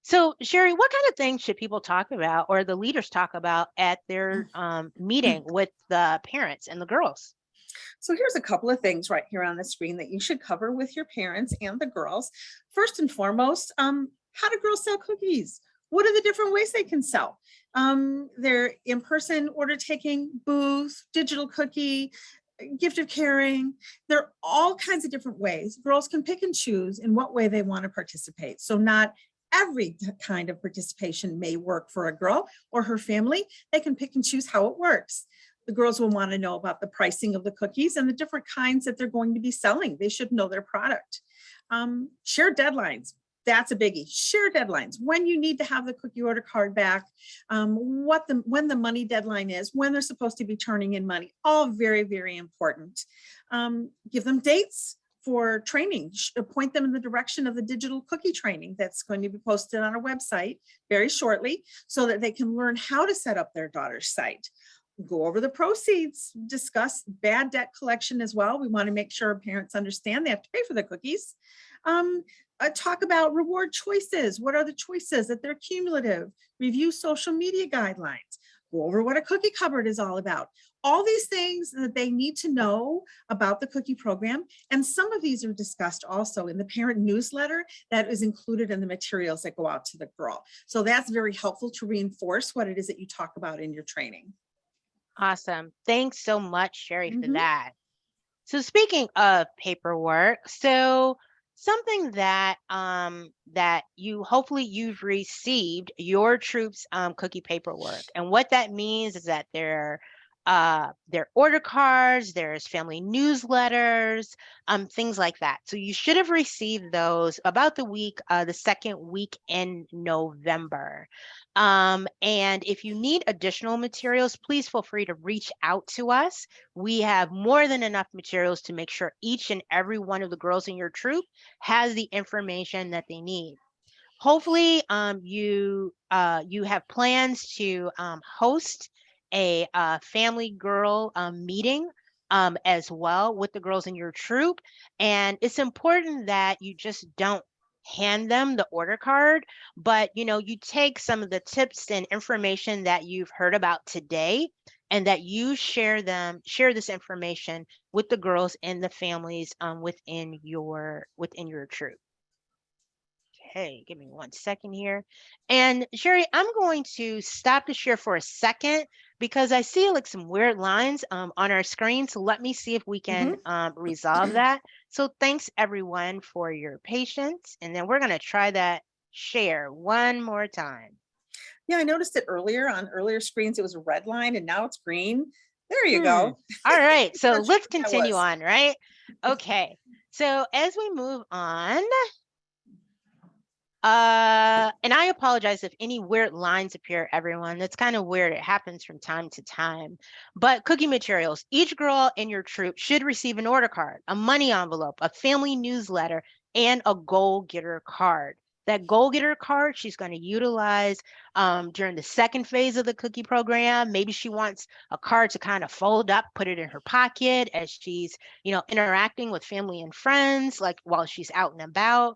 So, Sherry, what kind of things should people talk about or the leaders talk about at their meeting with the parents and the girls? So here's a couple of things right here on the screen that you should cover with your parents and the girls. First and foremost, how do girls sell cookies? What are the different ways they can sell? They're in-person order taking, booth, digital cookie, gift of caring. There are all kinds of different ways. Girls can pick and choose in what way they want to participate. So not every kind of participation may work for a girl or her family. They can pick and choose how it works. The girls will want to know about the pricing of the cookies and the different kinds that they're going to be selling. They should know their product. Share deadlines. That's a biggie. Share deadlines. When you need to have the cookie order card back, when the money deadline is, when they're supposed to be turning in money. All very, very important. Give them dates for training. Point them in the direction of the digital cookie training that's going to be posted on our website very shortly so that they can learn how to set up their daughter's site. Go over the proceeds, discuss bad debt collection as well. We want to make sure parents understand they have to pay for the cookies. Talk about reward choices. What are the choices that they're cumulative? Review social media guidelines. Go over what a cookie cupboard is all about. All these things that they need to know about the cookie program. And some of these are discussed also in the parent newsletter that is included in the materials that go out to the girl. So that's very helpful to reinforce what it is that you talk about in your training. Awesome. Thanks so much, Sherry, for Mhm. that. So speaking of paperwork, so something that you hopefully you've received your troops cookie paperwork. And what that means is that there are order cards, there's family newsletters, things like that. So you should have received those about the second week in November. And if you need additional materials, please feel free to reach out to us. We have more than enough materials to make sure each and every one of the girls in your troop has the information that they need. Hopefully, you have plans to host a family girl meeting as well with the girls in your troop. And it's important that you just don't hand them the order card, but you take some of the tips and information that you've heard about today and that you share this information with the girls and the families within your troop. Okay, give me 1 second here. And Sherry, I'm going to stop the share for a second because I see like some weird lines on our screen. So let me see if we can Mhm. resolve that. So thanks everyone for your patience. And then we're going to try that share one more time. Yeah, I noticed it earlier on earlier screens. It was a red line and now it's green. There you Hmm. go. All right. So Not sure let's what that continue was. on, right? Okay. So as we move on, and I apologize if any weird lines appear, everyone. That's kind of weird. It happens from time to time. But cookie materials. Each girl in your troop should receive an order card, a money envelope, a family newsletter, and a goal getter card. That goal getter card she's going to utilize during the second phase of the cookie program. Maybe she wants a card to kind of fold up, put it in her pocket as she's, interacting with family and friends, like while she's out and about.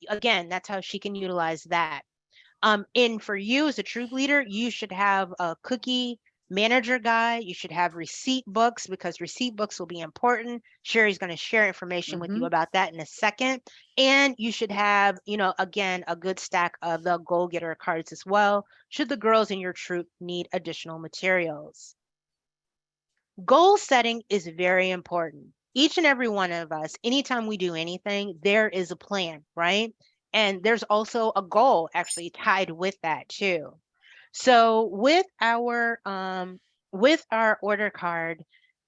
Again, that's how she can utilize that. And for you as a troop leader, you should have a cookie manager guide. You should have receipt books because receipt books will be important. Sherry's going to share information with you Mhm. about that in a second. And you should have, again, a good stack of the goal getter cards as well, should the girls in your troop need additional materials. Goal setting is very important. Each and every one of us, anytime we do anything, there is a plan, right? And there's also a goal actually tied with that too. So with our order card,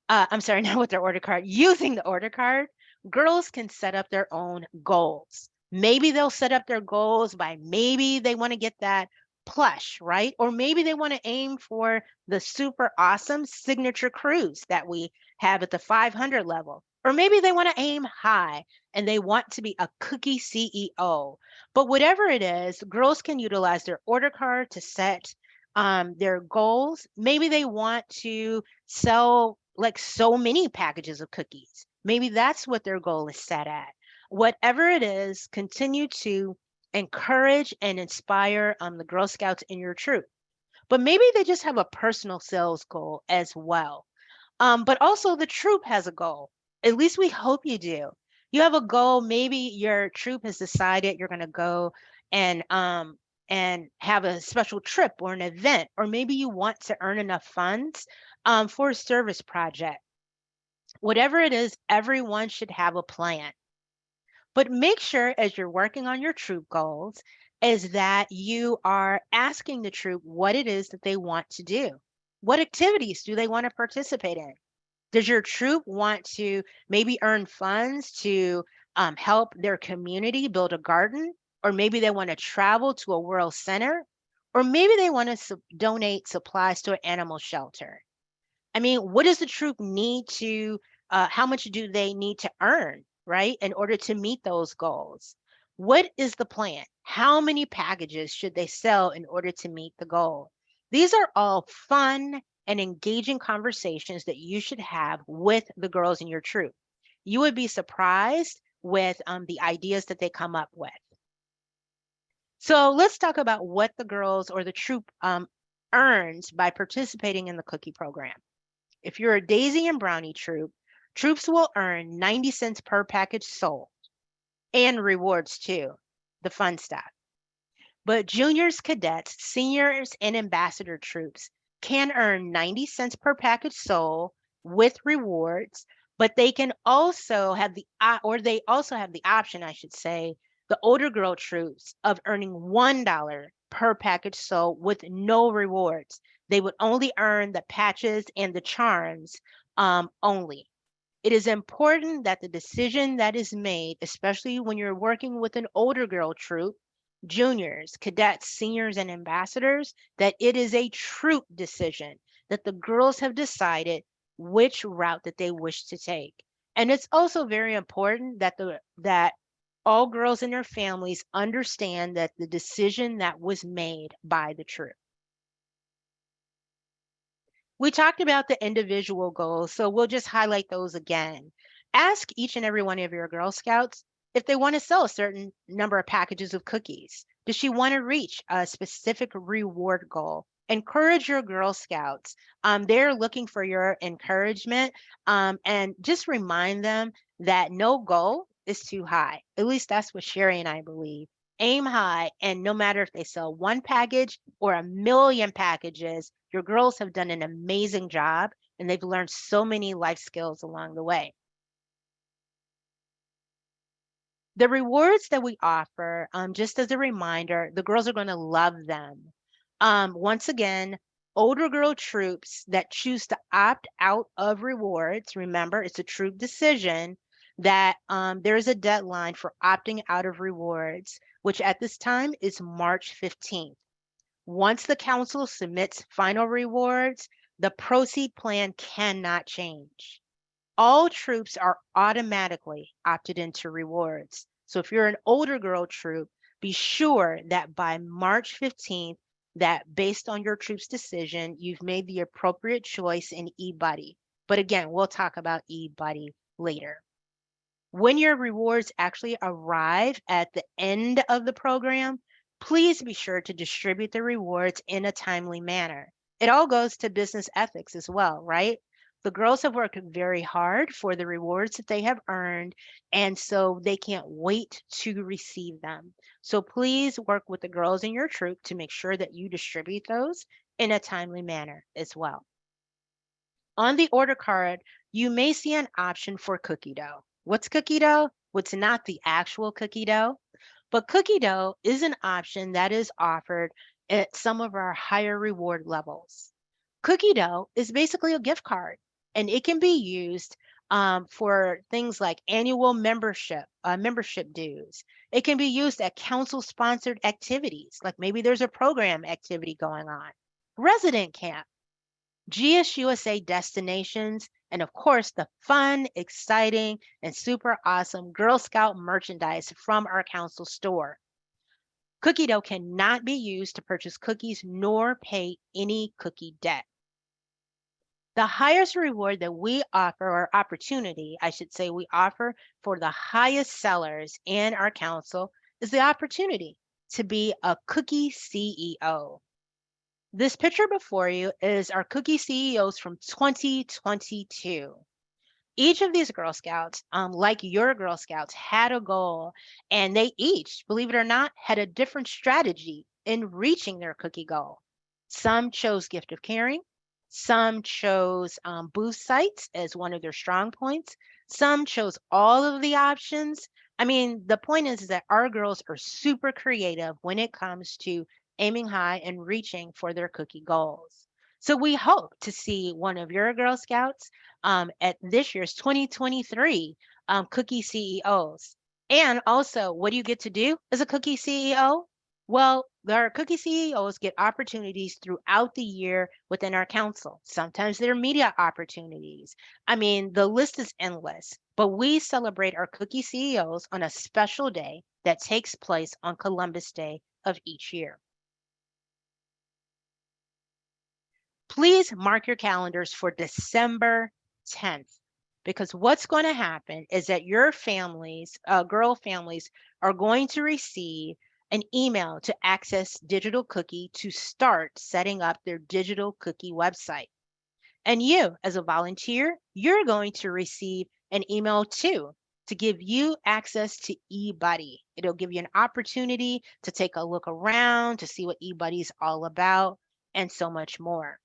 I'm sorry, not with their order card, using the order card, girls can set up their own goals. Maybe they'll set up their goals by maybe they want to get that plush, right? Or maybe they want to aim for the super awesome signature cruise that we have at the 500 level. Or maybe they want to aim high and they want to be a cookie CEO. But whatever it is, girls can utilize their order card to set their goals. Maybe they want to sell like so many packages of cookies. Maybe that's what their goal is set at. Whatever it is, continue to encourage and inspire the Girl Scouts in your troop. But maybe they just have a personal sales goal as well. But also the troop has a goal. At least we hope you do. You have a goal. Maybe your troop has decided you're going to go and have a special trip or an event, or maybe you want to earn enough funds for a service project. Whatever it is, everyone should have a plan. But make sure as you're working on your troop goals is that you are asking the troop what it is that they want to do. What activities do they want to participate in? Does your troop want to maybe earn funds to help their community build a garden? Or maybe they want to travel to a world center? Or maybe they want to donate supplies to an animal shelter? I mean, what does the troop need to, how much do they need to earn, right, in order to meet those goals? What is the plan? How many packages should they sell in order to meet the goal? These are all fun and engaging conversations that you should have with the girls in your troop. You would be surprised with the ideas that they come up with. So let's talk about what the girls or the troop earns by participating in the cookie program. If you're a Daisy and Brownie troop, troops will earn 90 cents per package sold and rewards too, the fun stuff. But juniors, cadets, seniors, and ambassador troops can earn 90 cents per package sold with rewards, but they can also have they also have the option, I should say, the older girl troops of earning $1 per package sold with no rewards. They would only earn the patches and the charms only. It is important that the decision that is made, especially when you're working with an older girl troop, juniors, cadets, seniors, and ambassadors, that it is a troop decision, that the girls have decided which route that they wish to take. And it's also very important that that all girls and their families understand that the decision that was made by the troop. We talked about the individual goals, so we'll just highlight those again. Ask each and every one of your Girl Scouts if they want to sell a certain number of packages of cookies. Does she want to reach a specific reward goal? Encourage your Girl Scouts. They're looking for your encouragement, and just remind them that no goal is too high. At least that's what Sherry and I believe. Aim high, and no matter if they sell one package or a million packages, your girls have done an amazing job and they've learned so many life skills along the way. The rewards that we offer, just as a reminder, the girls are going to love them. Once again, older girl troops that choose to opt out of rewards, remember, it's a troop decision that there is a deadline for opting out of rewards, which at this time is March 15th. Once the council submits final rewards, the proceed plan cannot change. All troops are automatically opted into rewards. So if you're an older girl troop, be sure that by March 15th, that based on your troop's decision, you've made the appropriate choice in eBuddy. But again, we'll talk about eBuddy later. When your rewards actually arrive at the end of the program, please be sure to distribute the rewards in a timely manner. It all goes to business ethics as well, right? The girls have worked very hard for the rewards that they have earned, and so they can't wait to receive them. So please work with the girls in your troop to make sure that you distribute those in a timely manner as well. On the order card, you may see an option for cookie dough. What's cookie dough? What's not the actual cookie dough? But cookie dough is an option that is offered at some of our higher reward levels. Cookie dough is basically a gift card, and it can be used for things like annual membership dues. It can be used at council sponsored activities, like maybe there's a program activity going on, resident camp, GSUSA destinations, and of course, the fun, exciting, and super awesome Girl Scout merchandise from our council store. Cookie dough cannot be used to purchase cookies nor pay any cookie debt. The highest reward that we offer, or opportunity, I should say, we offer for the highest sellers in our council is the opportunity to be a cookie CEO. This picture before you is our cookie CEOs from 2022. Each of these Girl Scouts, like your Girl Scouts, had a goal, and they each, believe it or not, had a different strategy in reaching their cookie goal. Some chose gift of caring, some chose booth sites as one of their strong points, some chose all of the options. I mean, the point is that our girls are super creative when it comes to aiming high and reaching for their cookie goals. So we hope to see one of your Girl Scouts at this year's 2023 Cookie CEOs. And also, what do you get to do as a Cookie CEO? Well, our Cookie CEOs get opportunities throughout the year within our council. Sometimes they're media opportunities. I mean, the list is endless, but we celebrate our Cookie CEOs on a special day that takes place on Columbus Day of each year. Please mark your calendars for December 10th, because what's going to happen is that your families, girl families, are going to receive an email to access Digital Cookie to start setting up their Digital Cookie website. And you, as a volunteer, you're going to receive an email too to give you access to eBuddy. It'll give you an opportunity to take a look around, to see what eBuddy is all about, and so much more.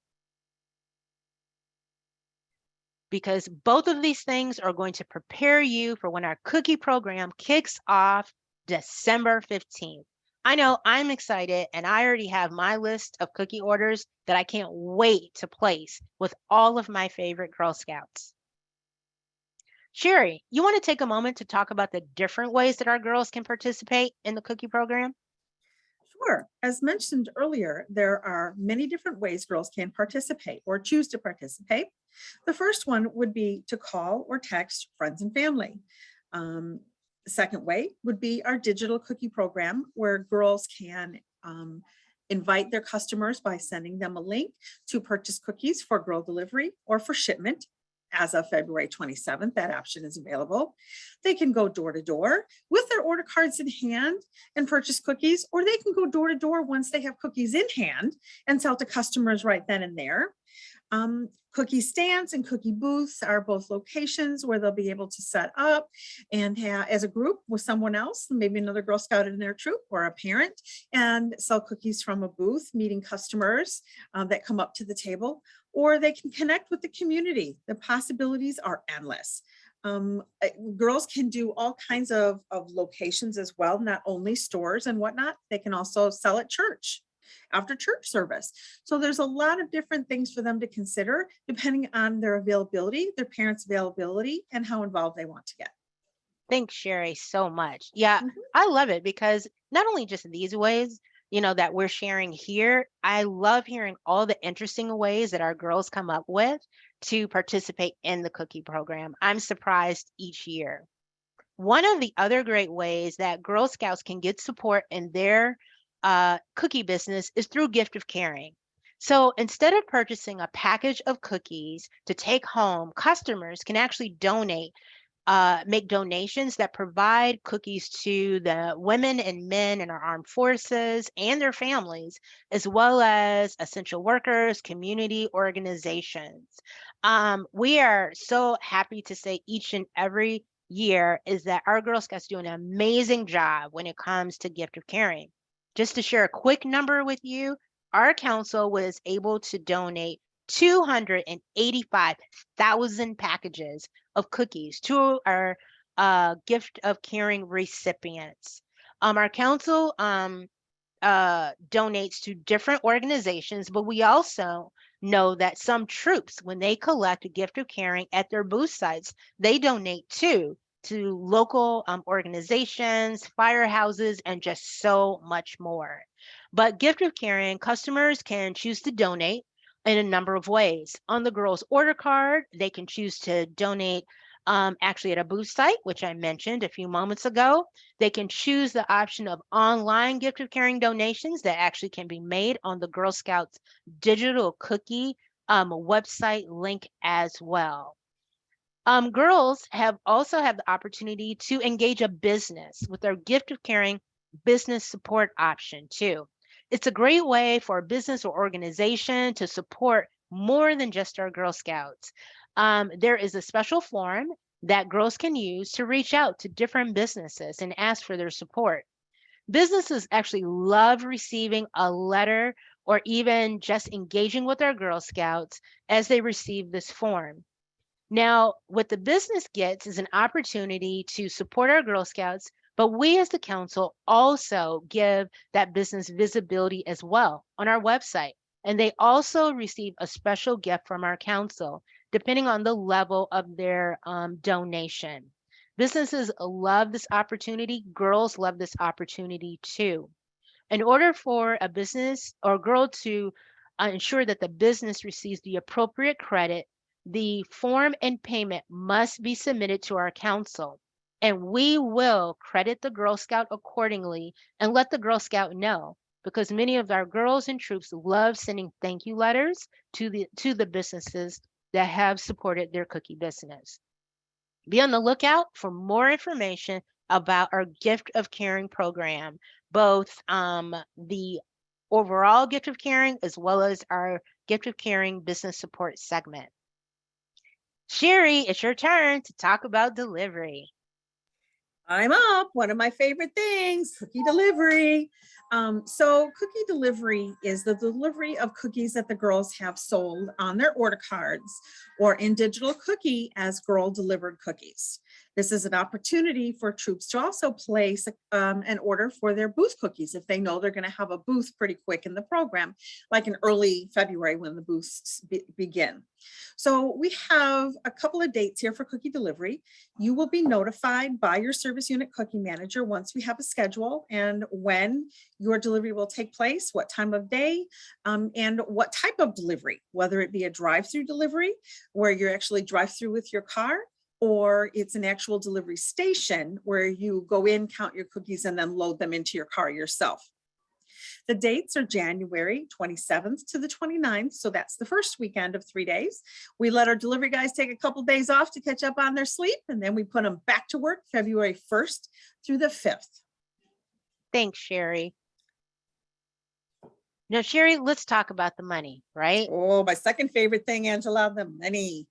Because both of these things are going to prepare you for when our cookie program kicks off December 15th. I know I'm excited, and I already have my list of cookie orders that I can't wait to place with all of my favorite Girl Scouts. Sherry, you want to take a moment to talk about the different ways that our girls can participate in the cookie program? Sure. As mentioned earlier, there are many different ways girls can participate or choose to participate. The first one would be to call or text friends and family. The second way would be our digital cookie program, where girls can invite their customers by sending them a link to purchase cookies for girl delivery or for shipment. as of February 27th, that option is available. They can go door to door with their order cards in hand and purchase cookies, or they can go door to door once they have cookies in hand and sell to customers right then and there. Cookie stands and cookie booths are both locations where they'll be able to set up and as a group with someone else, maybe another Girl Scout in their troop or a parent, and sell cookies from a booth, meeting customers that come up to the table, or they can connect with the community. The possibilities are endless. Girls can do all kinds of locations as well, not only stores and whatnot. They can also sell at church after church service. So there's a lot of different things for them to consider depending on their availability, their parents' availability, and how involved they want to get. Thanks, Sherry, so much. Yeah, Mhm. I love it because not only just these ways, that we're sharing here, I love hearing all the interesting ways that our girls come up with to participate in the cookie program. I'm surprised each year. One of the other great ways that Girl Scouts can get support in their cookie business is through gift of caring. So instead of purchasing a package of cookies to take home, customers can actually make donations that provide cookies to the women and men in our armed forces and their families, as well as essential workers, community organizations. We are so happy to say each and every year is that our Girl Scouts do an amazing job when it comes to gift of caring. Just to share a quick number with you, our council was able to donate 285,000 packages of cookies to our gift of caring recipients. Our council donates to different organizations, but we also know that some troops, when they collect a gift of caring at their booth sites, they donate to local organizations, firehouses, and just so much more. But gift of caring, customers can choose to donate in a number of ways. On the girls' order card, they can choose to donate actually at a booth site, which I mentioned a few moments ago. They can choose the option of online gift of caring donations that actually can be made on the Girl Scouts digital cookie website link as well. Girls have also had the opportunity to engage a business with their gift of caring business support option too. It's a great way for a business or organization to support more than just our Girl Scouts. There is a special form that girls can use to reach out to different businesses and ask for their support. Businesses actually love receiving a letter or even just engaging with our Girl Scouts as they receive this form. Now, what the business gets is an opportunity to support our Girl Scouts, but we as the council also give that business visibility as well on our website. And they also receive a special gift from our council, depending on the level of their donation. Businesses love this opportunity. Girls love this opportunity too. In order for a business or girl to ensure that the business receives the appropriate credit, the form and payment must be submitted to our council. And we will credit the Girl Scout accordingly and let the Girl Scout know because many of our girls and troops love sending thank you letters to the businesses that have supported their cookie business. Be on the lookout for more information about our Gift of Caring program, both the overall Gift of Caring as well as our Gift of Caring business support segment. Sherry, it's your turn to talk about delivery. I'm up. One of my favorite things, cookie delivery. So cookie delivery is the delivery of cookies that the girls have sold on their order cards or in digital cookie as girl delivered cookies. This is an opportunity for troops to also place an order for their booth cookies if they know they're going to have a booth pretty quick in the program, like in early February when the booths begin. So we have a couple of dates here for cookie delivery. You will be notified by your service unit cookie manager once we have a schedule and when your delivery will take place, what time of day, and what type of delivery, whether it be a drive-through delivery where you actually drive through with your car, or it's an actual delivery station where you go in, count your cookies, and then load them into your car yourself. The dates are January 27th to the 29th. So that's the first weekend of 3 days. We let our delivery guys take a couple days off to catch up on their sleep. And then we put them back to work February 1st through the 5th. Thanks, Sherry. Now, Sherry, let's talk about the money, right? Oh, my second favorite thing, Angela, the money.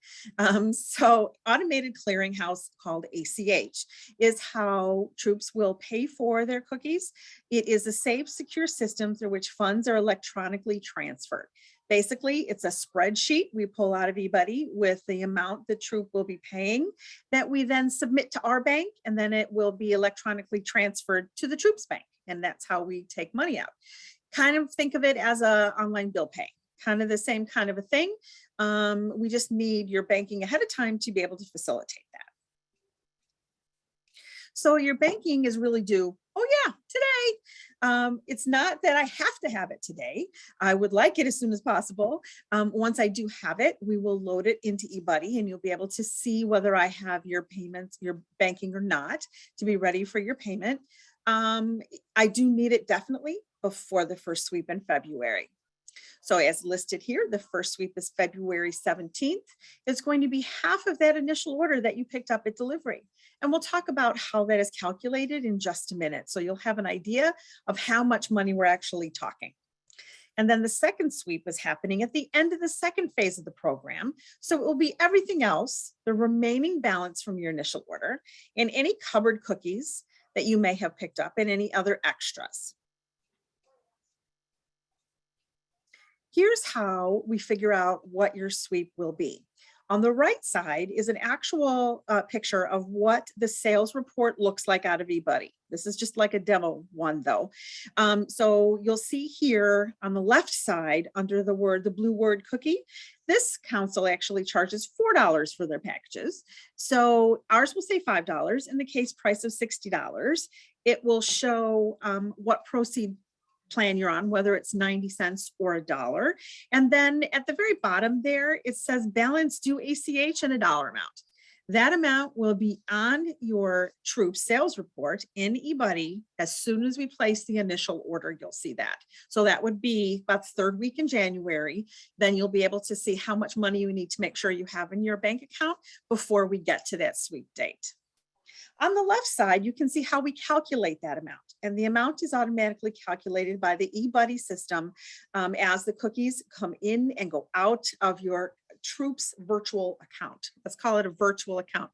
So automated clearinghouse called ACH is how troops will pay for their cookies. It is a safe, secure system through which funds are electronically transferred. Basically, it's a spreadsheet we pull out of eBuddy with the amount the troop will be paying that we then submit to our bank, and then it will be electronically transferred to the troops bank. And that's how we take money out. Kind of think of it as a online bill pay, kind of the same kind of a thing. We just need your banking ahead of time to be able to facilitate that. So your banking is really due, oh yeah, today. It's not that I have to have it today. I would like it as soon as possible. Once I do have it, we will load it into eBuddy and you'll be able to see whether I have your payments, your banking or not, to be ready for your payment. I do need it definitely before the first sweep in February. So as listed here, the first sweep is February 17th. It's going to be half of that initial order that you picked up at delivery. And we'll talk about how that is calculated in just a minute. So you'll have an idea of how much money we're actually talking. And then the second sweep is happening at the end of the second phase of the program. So it will be everything else, the remaining balance from your initial order, and any cupboard cookies that you may have picked up and any other extras. Here's how we figure out what your sweep will be. On the right side is an actual picture of what the sales report looks like out of eBuddy. This is just like a demo one though. So you'll see here on the left side under the blue word cookie, this council actually charges $4 for their packages. So ours will say $5 in the case price of $60. It will show what proceed plan you're on, whether it's 90 cents or $1. And then at the very bottom there, it says balance due ACH and a dollar amount. That amount will be on your troop sales report in eBuddy as soon as we place the initial order. You'll see that. So that would be about the third week in January. Then you'll be able to see how much money you need to make sure you have in your bank account before we get to that sweep date. On the left side, you can see how we calculate that amount. And the amount is automatically calculated by the eBuddy system as the cookies come in and go out of your troops virtual account. Let's call it a virtual account.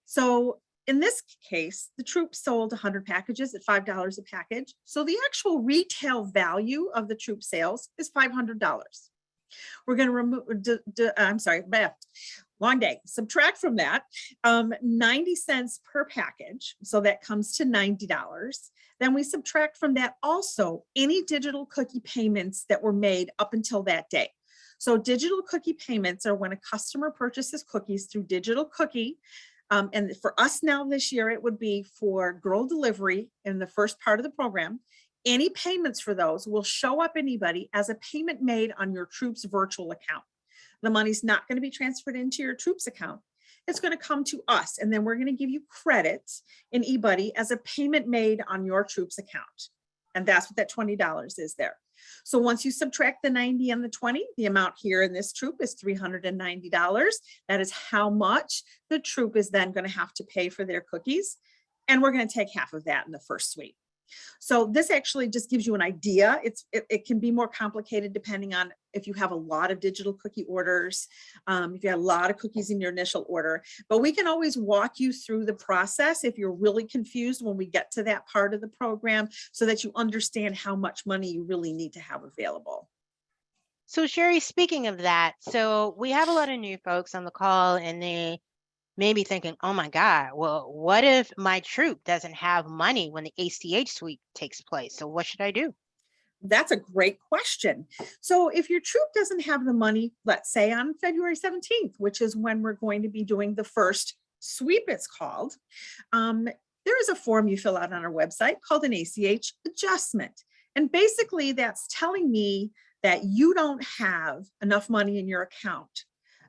So in this case, the troops sold 100 packages at $5 a package. So the actual retail value of the troop sales is $500. We're going to remove, long day. Subtract from that 90 cents per package. So that comes to $90. Then we subtract from that also any digital cookie payments that were made up until that day. So digital cookie payments are when a customer purchases cookies through digital cookie. And for us now this year, it would be for girl delivery in the first part of the program. Any payments for those will show up in eBuddy as a payment made on your troops virtual account. The money's not going to be transferred into your troops account. It's going to come to us, and then we're going to give you credits in eBuddy as a payment made on your troops account. And that's what that $20 is there. So once you subtract the 90 and the 20, the amount here in this troop is $390. That is how much the troop is then going to have to pay for their cookies. And we're going to take half of that in the first sweep. So this actually just gives you an idea. It can be more complicated depending on if you have a lot of digital cookie orders, if you have a lot of cookies in your initial order, but we can always walk you through the process if you're really confused when we get to that part of the program so that you understand how much money you really need to have available. So Sherry, speaking of that, so we have a lot of new folks on the call and they may be thinking, oh my God, well, what if my troop doesn't have money when the ACH sweep takes place? So what should I do? That's a great question. So if your troop doesn't have the money, let's say on February 17th, which is when we're going to be doing the first sweep, it's called, there is a form you fill out on our website called an ACH adjustment. And basically that's telling me that you don't have enough money in your account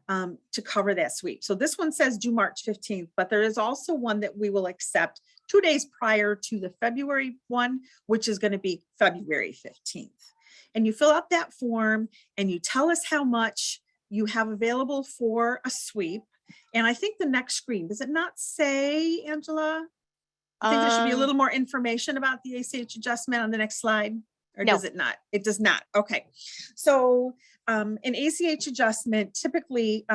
to cover that sweep. So this one says due March 15th, but there is also one that we will accept 2 days prior to the February one, which is going to be February 15th. And you fill out that form and you tell us how much you have available for a sweep. And I think the next screen, does it not say, Angela? I think there should be a little more information about the ACH adjustment on the next slide, or No. does it not? It does not. Okay. So an ACH adjustment, typically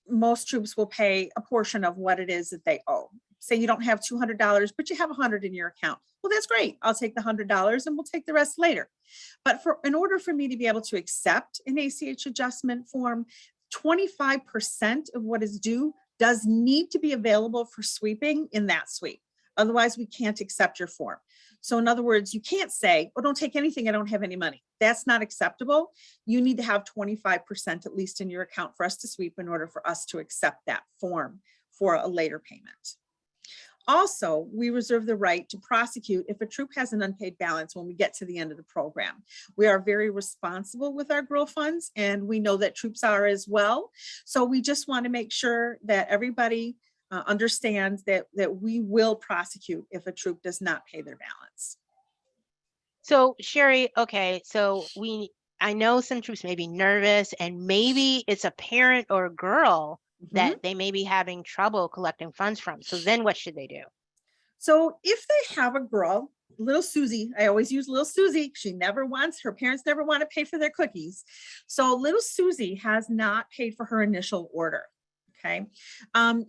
most troops will pay a portion of what it is that they owe. Say you don't have $200, but you have $100 in your account. Well, that's great. I'll take the $100 and we'll take the rest later. But in order for me to be able to accept an ACH adjustment form, 25% of what is due does need to be available for sweeping in that sweep. Otherwise, we can't accept your form. So in other words, you can't say, oh, don't take anything, I don't have any money. That's not acceptable. You need to have 25% at least in your account for us to sweep in order for us to accept that form for a later payment. Also, we reserve the right to prosecute if a troop has an unpaid balance when we get to the end of the program. We are very responsible with our girl funds, and we know that troops are as well. So we just want to make sure that everybody understands that we will prosecute if a troop does not pay their balance. So Sherry, okay, so I know some troops may be nervous, and maybe it's a parent or a girl that they may be having trouble collecting funds from. So then what should they do? So if they have a girl, little Susie, I always use little Susie. Her parents never want to pay for their cookies. So little Susie has not paid for her initial order. Okay.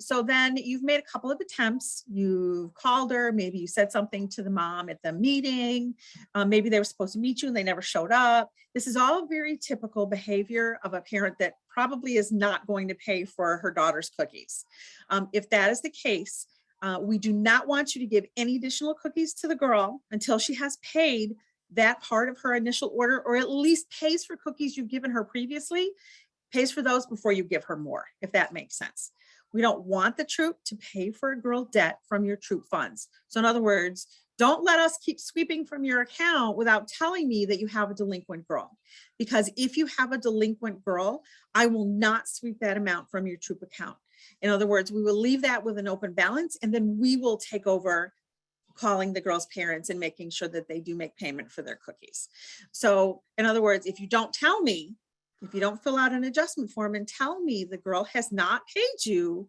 So then you've made a couple of attempts. You've called her. Maybe you said something to the mom at the meeting. Maybe they were supposed to meet you and they never showed up. This is all very typical behavior of a parent that probably is not going to pay for her daughter's cookies. If that is the case, we do not want you to give any additional cookies to the girl until she has paid that part of her initial order, or at least pays for cookies you've given her previously. Pays for those before you give her more, if that makes sense. We don't want the troop to pay for a girl debt from your troop funds. So in other words, don't let us keep sweeping from your account without telling me that you have a delinquent girl. Because if you have a delinquent girl, I will not sweep that amount from your troop account. In other words, we will leave that with an open balance, and then we will take over calling the girl's parents and making sure that they do make payment for their cookies. So in other words, if you don't tell me, if you don't fill out an adjustment form and tell me the girl has not paid you,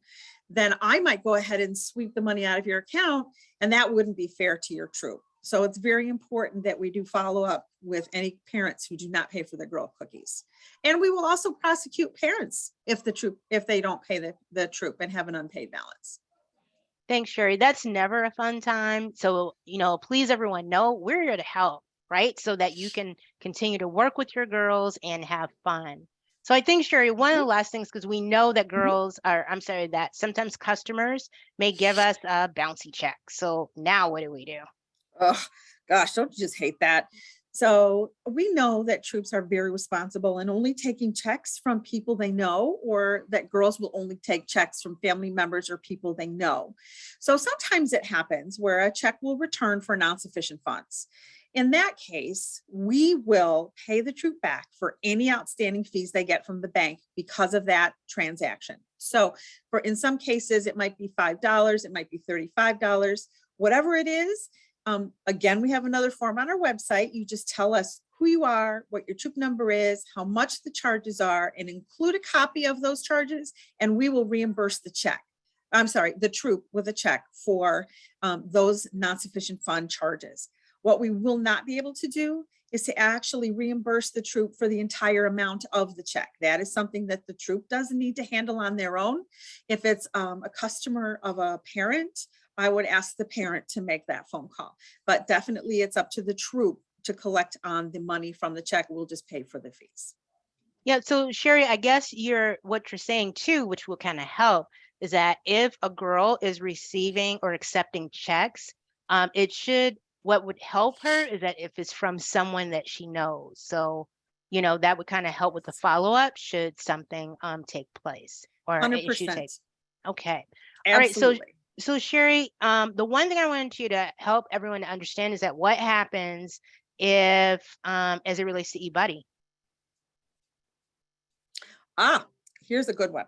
then I might go ahead and sweep the money out of your account, and that wouldn't be fair to your troop. So it's very important that we do follow up with any parents who do not pay for the girl cookies. And we will also prosecute parents if they don't pay the troop and have an unpaid balance. Thanks, Sherry. That's never a fun time. So, please everyone know we're here to help, right? So that you can continue to work with your girls and have fun. So I think, Sherry, one of the last things, because we know that that sometimes customers may give us a bouncy check. So now what do we do? Oh, gosh, don't you just hate that? So we know that troops are very responsible and only taking checks from people they know, or that girls will only take checks from family members or people they know. So sometimes it happens where a check will return for non-sufficient funds. In that case, we will pay the troop back for any outstanding fees they get from the bank because of that transaction. So in some cases, it might be $5, it might be $35, whatever it is. Again, we have another form on our website. You just tell us who you are, what your troop number is, how much the charges are, and include a copy of those charges, and we will reimburse the troop with a check for those non-sufficient fund charges. What we will not be able to do is to actually reimburse the troop for the entire amount of the check. That is something that the troop doesn't need to handle on their own. If it's a customer of a parent, I would ask the parent to make that phone call. But definitely it's up to the troop to collect on the money from the check. We'll just pay for the fees. Yeah, so Sherry, I guess what you're saying too, which will kind of help, is that if a girl is receiving or accepting checks, what would help her is that if it's from someone that she knows. So, that would kind of help with the follow-up should something take place or 100%. Okay. Absolutely. All right. So Sherry, the one thing I wanted you to help everyone to understand is that what happens if, as it relates to eBuddy? Here's a good one.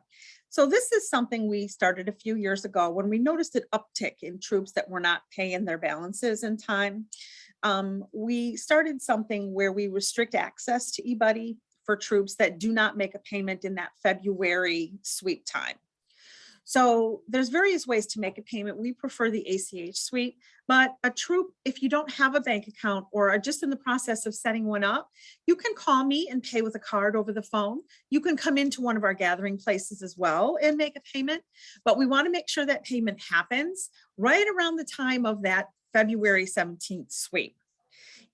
So this is something we started a few years ago when we noticed an uptick in troops that were not paying their balances in time. We started something where we restrict access to eBuddy for troops that do not make a payment in that February sweep time. So there's various ways to make a payment. We prefer the ACH suite, but a troop, if you don't have a bank account or are just in the process of setting one up, you can call me and pay with a card over the phone. You can come into one of our gathering places as well and make a payment, but we want to make sure that payment happens right around the time of that February 17th sweep.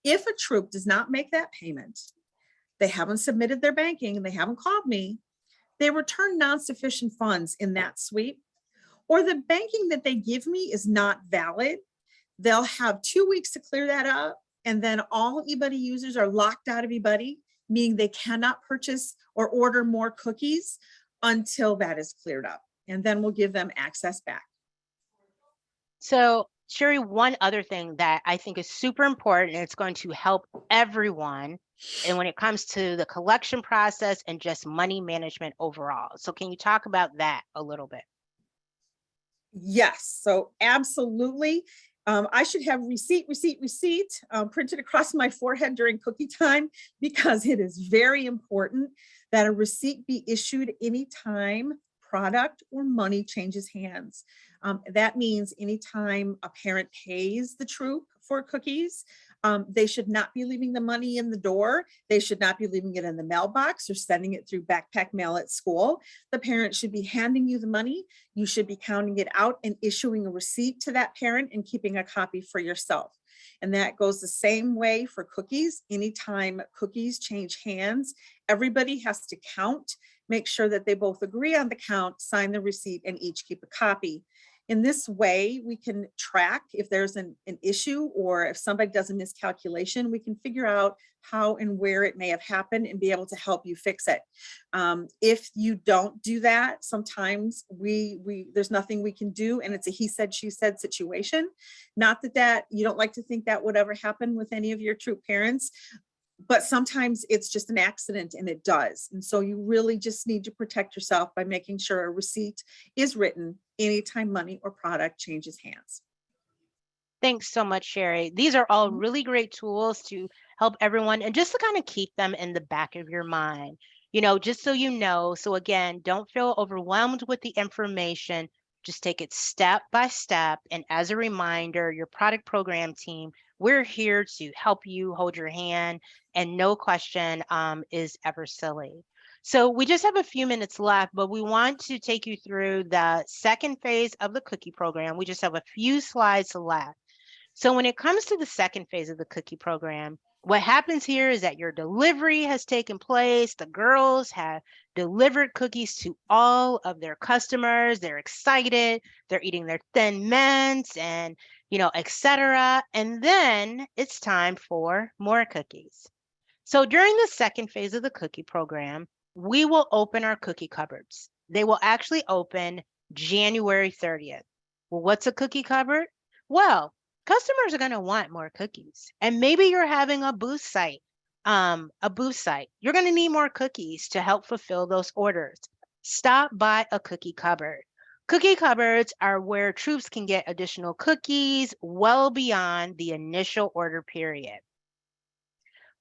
If a troop does not make that payment, they haven't submitted their banking and they haven't called me, they return non-sufficient funds in that sweep, or the banking that they give me is not valid, they'll have 2 weeks to clear that up. And then all eBuddy users are locked out of eBuddy, meaning they cannot purchase or order more cookies until that is cleared up. And then we'll give them access back. So, Sherry, one other thing that I think is super important, and it's going to help everyone, and when it comes to the collection process and just money management overall. So, can you talk about that a little bit? Yes, so absolutely. I should have receipt printed across my forehead during cookie time, because it is very important that a receipt be issued anytime product or money changes hands. That means anytime a parent pays the troop for cookies, they should not be leaving the money in the door. They should not be leaving it in the mailbox or sending it through backpack mail at school. The parent should be handing you the money. You should be counting it out and issuing a receipt to that parent and keeping a copy for yourself. And that goes the same way for cookies. Anytime cookies change hands, everybody has to count, make sure that they both agree on the count, sign the receipt, and each keep a copy. In this way, we can track if there's an issue, or if somebody does a miscalculation, we can figure out how and where it may have happened and be able to help you fix it. If you don't do that, sometimes there's nothing we can do, and it's a he said, she said situation. Not that you don't like to think that would ever happen with any of your troop parents, but sometimes it's just an accident, and it does. And so you really just need to protect yourself by making sure a receipt is written anytime money or product changes hands. Thanks so much, Sherry. These are all Mhm. really great tools to help everyone and just to kind of keep them in the back of your mind, just so you know. So, again, don't feel overwhelmed with the information. Just take it step by step. And as a reminder, your product program team, we're here to help you, hold your hand, and no question is ever silly. So, we just have a few minutes left, but we want to take you through the second phase of the cookie program. We just have a few slides left. So when it comes to the second phase of the cookie program, what happens here is that your delivery has taken place. The girls have delivered cookies to all of their customers. They're excited. They're eating their Thin Mints and, etc. And then it's time for more cookies. So during the second phase of the cookie program, we will open our cookie cupboards. They will actually open January 30th. Well, what's a cookie cupboard? Well, customers are going to want more cookies. And maybe you're having a booth site. You're going to need more cookies to help fulfill those orders. Stop by a cookie cupboard. Cookie cupboards are where troops can get additional cookies well beyond the initial order period.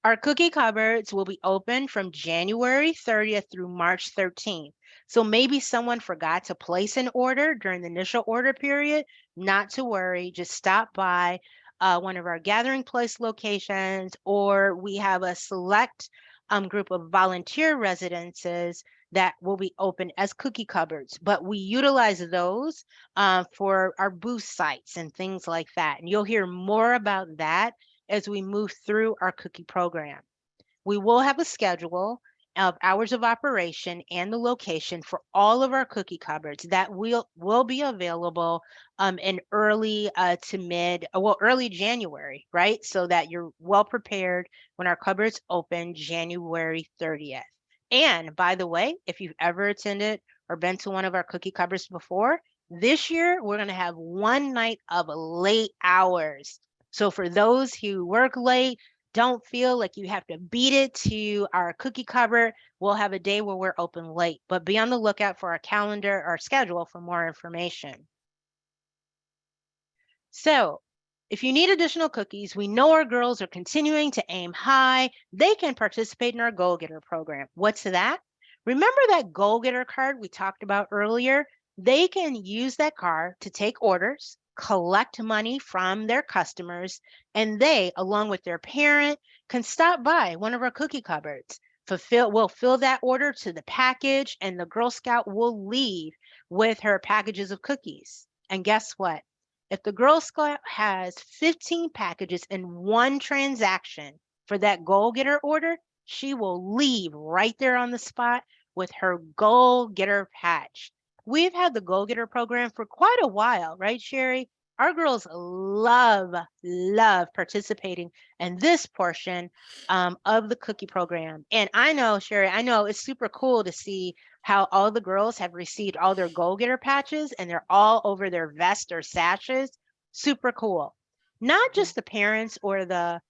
Our cookie cupboards will be open from January 30th through March 13th. So maybe someone forgot to place an order during the initial order period. Not to worry, just stop by one of our gathering place locations, or we have a select group of volunteer residences that will be open as cookie cupboards, but we utilize those for our booth sites and things like that. And you'll hear more about that as we move through our cookie program. We will have a schedule of hours of operation and the location for all of our cookie cupboards that will be available in early early January, right? So that you're well prepared when our cupboards open January 30th. And by the way, if you've ever attended or been to one of our cookie cupboards before, this year we're going to have one night of late hours. So for those who work late, Don't feel like you have to beat it to our cookie cupboard. We'll have a day where we're open late, but be on the lookout for our calendar or schedule for more information. So, if you need additional cookies, we know our girls are continuing to aim high. They can participate in our Goal Getter program. What's that? Remember that Goal Getter card we talked about earlier? They can use that card to take orders, collect money from their customers, and they, along with their parent, can stop by one of our cookie cupboards. We'll fill that order to the package, and the Girl Scout will leave with her packages of cookies. And guess what? If the Girl Scout has 15 packages in one transaction for that goal getter order, she will leave right there on the spot with her goal getter patch. We've had the goal getter program for quite a while, right, Sherry? Our girls love participating in this portion of the cookie program. And I know, Sherry, I know it's super cool to see how all the girls have received all their goal getter patches and they're all over their vest or sashes. Super cool. Not just the parents or the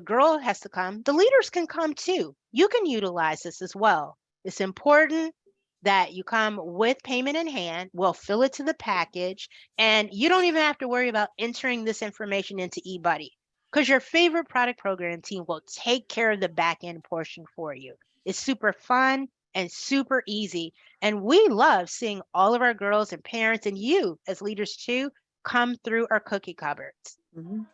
girl has to come, the leaders can come too. You can utilize this as well. It's important that you come with payment in hand. We'll fill it to the package, and you don't even have to worry about entering this information into eBuddy because your favorite product program team will take care of the back end portion for you. It's super fun and super easy. And we love seeing all of our girls and parents and you as leaders too come through our cookie cupboards. Mhm.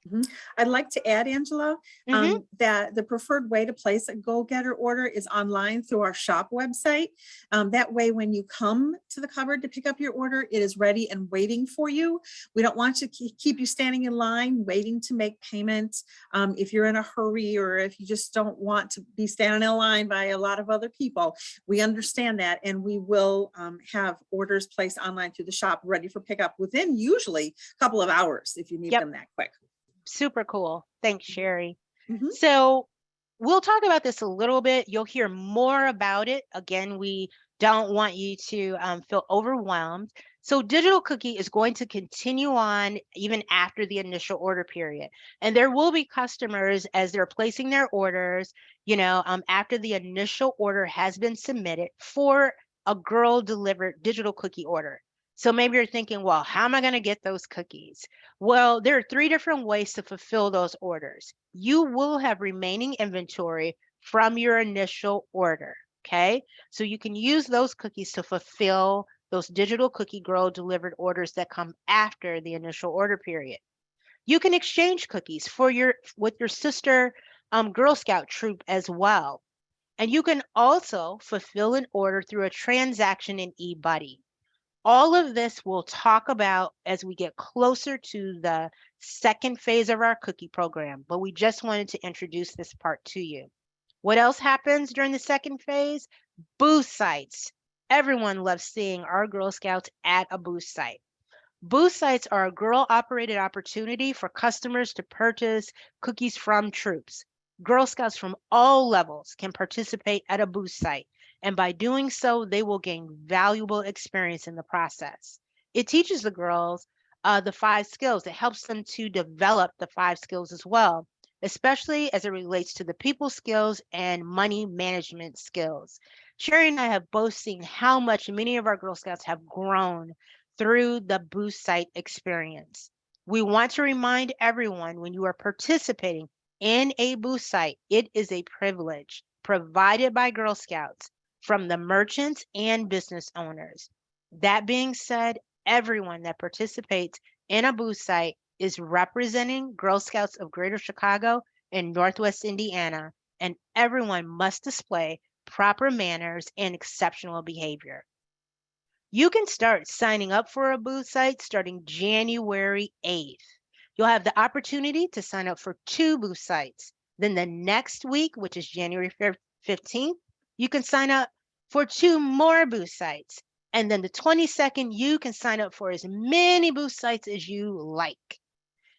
Mhm. I'd like to add, Angela, Hmm. that the preferred way to place a Goal Getter order is online through our shop website. That way, when you come to the cupboard to pick up your order, it is ready and waiting for you. We don't want to keep you standing in line waiting to make payment. If you're in a hurry or if you just don't want to be standing in line by a lot of other people, we understand that, and we will have orders placed online through the shop ready for pickup within usually a couple of hours if you need Yep, them that quick. super cool. Thanks, Sherry. Mhm. So we'll talk about this a little bit. You'll hear more about it. Again, we don't want you to feel overwhelmed. So digital cookie is going to continue on even after the initial order period. And there will be customers as they're placing their orders, after the initial order has been submitted for a girl delivered digital cookie order. So maybe you're thinking, well, how am I going to get those cookies? Well, there are three different ways to fulfill those orders. You will have remaining inventory from your initial order. Okay. So you can use those cookies to fulfill those digital cookie girl delivered orders that come after the initial order period. You can exchange cookies with your sister Girl Scout troop as well. And you can also fulfill an order through a transaction in eBuddy. All of this we'll talk about as we get closer to the second phase of our cookie program, but we just wanted to introduce this part to you. What else happens during the second phase? Booth sites. Everyone loves seeing our Girl Scouts at a booth site. Booth sites are a girl operated opportunity for customers to purchase cookies from troops. Girl Scouts from all levels can participate at a booth site, and by doing so, they will gain valuable experience in the process. It teaches the girls the five skills, it helps them to develop the five skills as well, especially as it relates to the people skills and money management skills. Sherry and I have both seen how much many of our Girl Scouts have grown through the boost site experience. We want to remind everyone when you are participating in a boost site, it is a privilege provided by Girl Scouts from the merchants and business owners. That being said, everyone that participates in a boost site is representing Girl Scouts of Greater Chicago and Northwest Indiana, and everyone must display proper manners and exceptional behavior. You can start signing up for a booth site starting January 8th. You'll have the opportunity to sign up for two booth sites. Then the next week, which is January 15th, you can sign up for two more booth sites. And then the 22nd, you can sign up for as many booth sites as you like.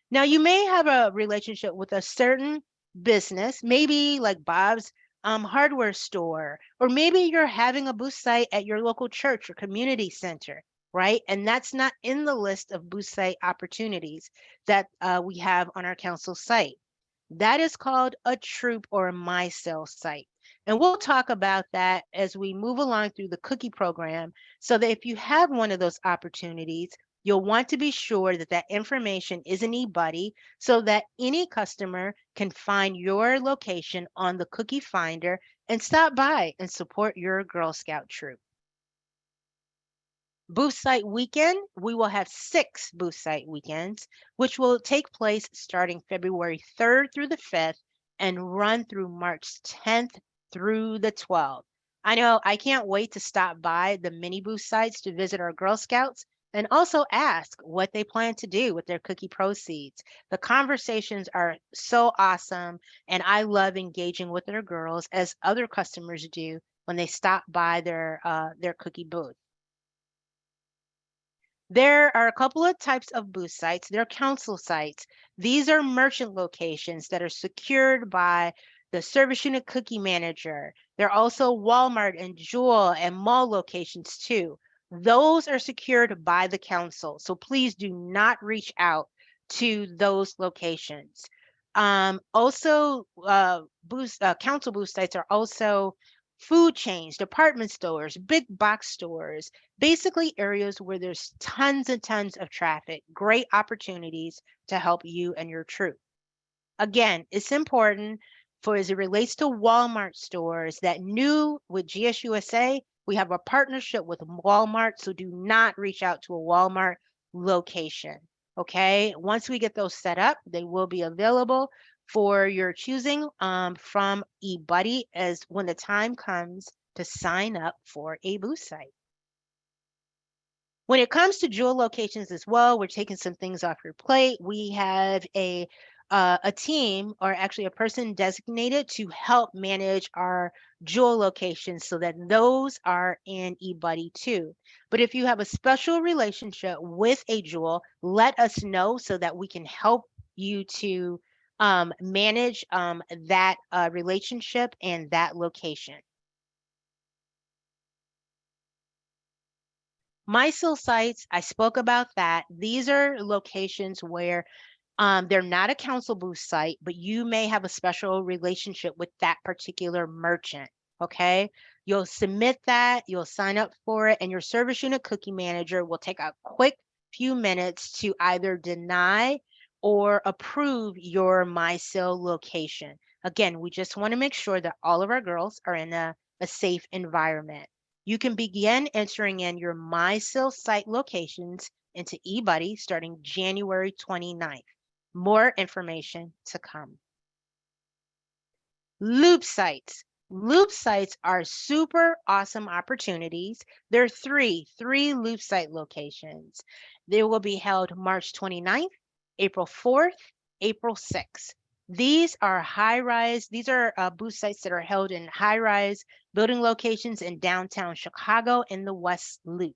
Now, you may have a relationship with a certain business, maybe like Bob's hardware store, or maybe you're having a booth site at your local church or community center, right? And that's not in the list of booth site opportunities that we have on our council site. That is called a troop or a My Cell site. And we'll talk about that as we move along through the cookie program so that if you have one of those opportunities, you'll want to be sure that that information is an eBuddy so that any customer can find your location on the cookie finder and stop by and support your Girl Scout troop. Booth Site Weekend, we will have 6 Booth Site Weekends, which will take place starting February 3rd through the 5th and run through March 10th through the 12th. I know I can't wait to stop by the mini booth sites to visit our Girl Scouts and also ask what they plan to do with their cookie proceeds. The conversations are so awesome, and I love engaging with their girls as other customers do when they stop by their cookie booth. There are a couple of types of booth sites. They're council sites. These are merchant locations that are secured by the service unit cookie manager. They're also Walmart and Jewel and mall locations too. Those are secured by the council. So please do not reach out to those locations. Council booth sites are also food chains, department stores, big box stores, basically areas where there's tons and tons of traffic, great opportunities to help you and your troop. Again, it's important for as it relates to Walmart stores that new with GSUSA, we have a partnership with Walmart, so do not reach out to a Walmart location. Okay, once we get those set up, they will be available for your choosing from eBuddy as when the time comes to sign up for a booth site. When it comes to jewel locations as well, we're taking some things off your plate. We have a team or actually a person designated to help manage our jewel locations so that those are in eBuddy too. But if you have a special relationship with a jewel, let us know so that we can help you to manage that relationship and that location. MySil sites, I spoke about that. These are locations where they're not a council booth site, but you may have a special relationship with that particular merchant. Okay. You'll submit that, you'll sign up for it, and your service unit cookie manager will take a quick few minutes to either deny or approve your MySil location. Again, we just want to make sure that all of our girls are in a safe environment. You can begin entering in your MySil site locations into eBuddy starting January 29th. More information to come. Loop sites. Loop sites are super awesome opportunities. There are three loop site locations. They will be held March 29th, April 4th, April 6th. These are booth sites that are held in high rise building locations in downtown Chicago in the West Loop.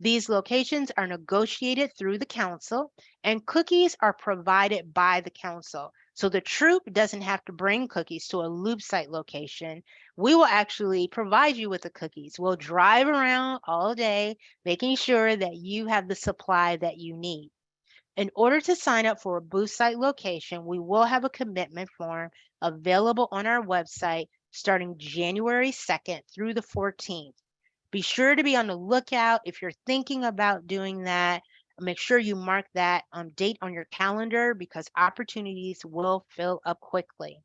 These locations are negotiated through the council, and cookies are provided by the council. So the troop doesn't have to bring cookies to a loop site location. We will actually provide you with the cookies. We'll drive around all day, making sure that you have the supply that you need. In order to sign up for a booth site location, we will have a commitment form available on our website starting January 2nd through the 14th. Be sure to be on the lookout if you're thinking about doing that. Make sure you mark that date on your calendar because opportunities will fill up quickly.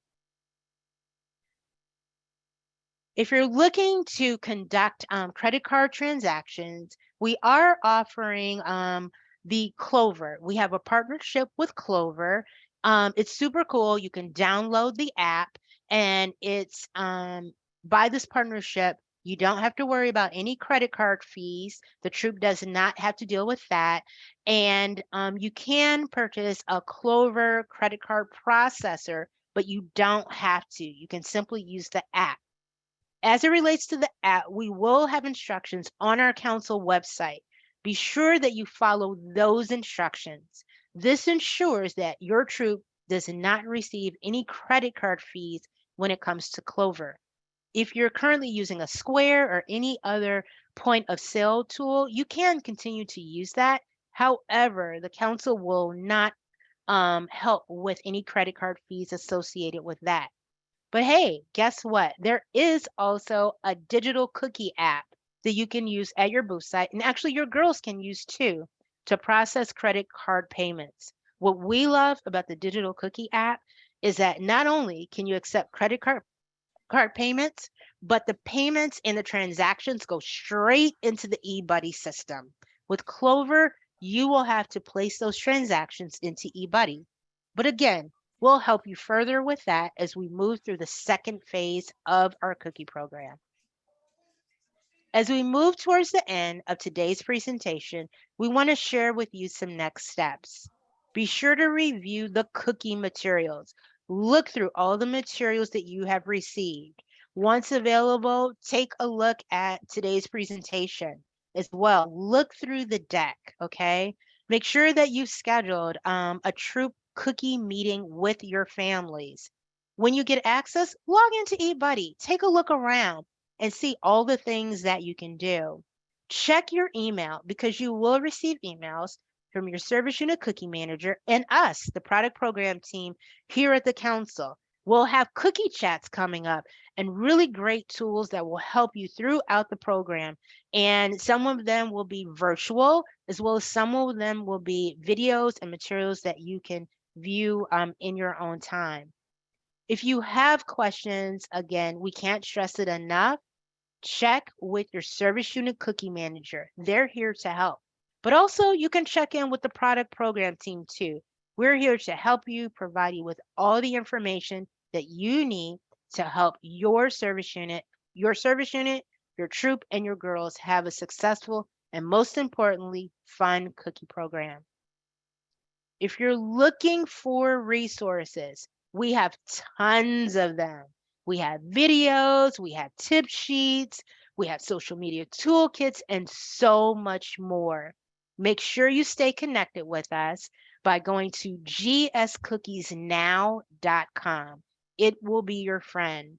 If you're looking to conduct credit card transactions, we are offering the Clover. We have a partnership with Clover. It's super cool. You can download the app, and it's by this partnership, you don't have to worry about any credit card fees. The troop does not have to deal with that. And you can purchase a Clover credit card processor, but you don't have to. You can simply use the app. As it relates to the app, we will have instructions on our council website. Be sure that you follow those instructions. This ensures that your troop does not receive any credit card fees when it comes to Clover. If you're currently using a Square or any other point of sale tool, you can continue to use that. However, the council will not help with any credit card fees associated with that. But hey, guess what? There is also a digital cookie app that you can use at your booth site, and actually your girls can use too, to process credit card payments. What we love about the digital cookie app is that not only can you accept credit card payments, but the payments and the transactions go straight into the eBuddy system. With Clover, you will have to place those transactions into eBuddy. But again, we'll help you further with that as we move through the second phase of our cookie program. As we move towards the end of today's presentation, we want to share with you some next steps. Be sure to review the cookie materials. Look through all the materials that you have received. Once available, take a look at today's presentation as well. Look through the deck, okay? Make sure that you've scheduled a troop cookie meeting with your families. When you get access, log into eBuddy. Take a look around and see all the things that you can do. Check your email because you will receive emails from your service unit cookie manager and us, the product program team here at the council. We'll have cookie chats coming up and really great tools that will help you throughout the program. And some of them will be virtual, as well as some of them will be videos and materials that you can view in your own time. If you have questions, again, we can't stress it enough. Check with your service unit cookie manager. They're here to help. But also, you can check in with the product program team too. We're here to help you, provide you with all the information that you need to help your service unit, your troop, and your girls have a successful and most importantly, fun cookie program. If you're looking for resources, we have tons of them. We have videos, we have tip sheets, we have social media toolkits, and so much more. Make sure you stay connected with us by going to gscookiesnow.com. It will be your friend.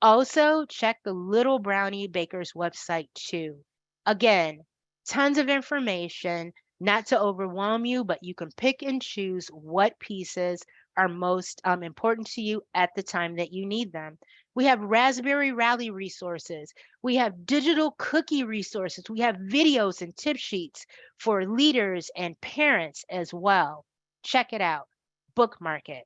Also, check the Little Brownie Baker's website too. Again, tons of information, not to overwhelm you, but you can pick and choose what pieces are most important to you at the time that you need them. We have Raspberry Rally resources. We have digital cookie resources. We have videos and tip sheets for leaders and parents as well. Check it out. Bookmark it.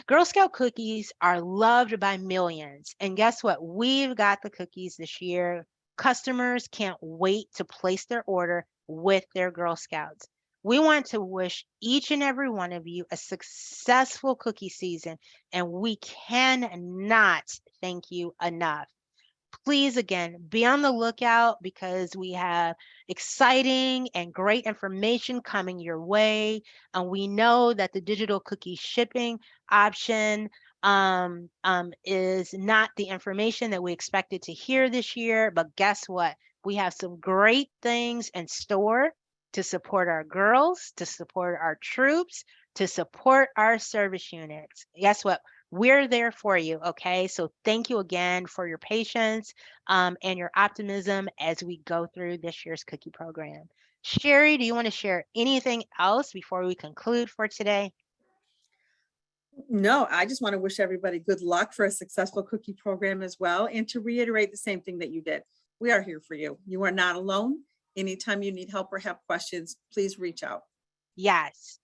Girl Scout cookies are loved by millions. And guess what? We've got the cookies this year. Customers can't wait to place their order with their Girl Scouts. We want to wish each and every one of you a successful cookie season, and we cannot thank you enough. Please again be on the lookout because we have exciting and great information coming your way, and we know that the digital cookie shipping option is not the information that we expected to hear this year, but guess what, we have some great things in store to support our girls, to support our troops, to support our service units. Guess what, we're there for you. Okay. So thank you again for your patience and your optimism as we go through this year's cookie program. Sherry, do you want to share anything else before we conclude for today? No, I just want to wish everybody good luck for a successful cookie program as well. And to reiterate the same thing that you did, we are here for you. You are not alone. Anytime you need help or have questions, please reach out. Yes.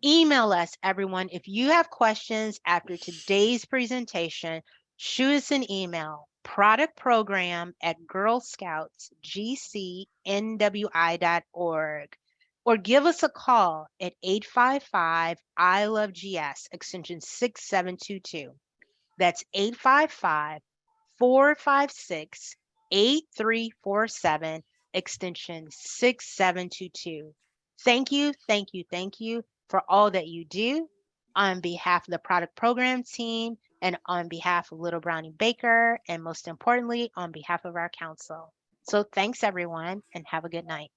Email us, everyone. If you have questions after today's presentation, shoot us an email, productprogram@girlscoutsgcnwi.org, or give us a call at 855 I Love GS, extension 6722. That's 855 456 8347, extension 6722. Thank you, thank you, thank you for all that you do on behalf of the product program team and on behalf of Little Brownie Baker, and most importantly, on behalf of our council. So thanks, everyone, and have a good night.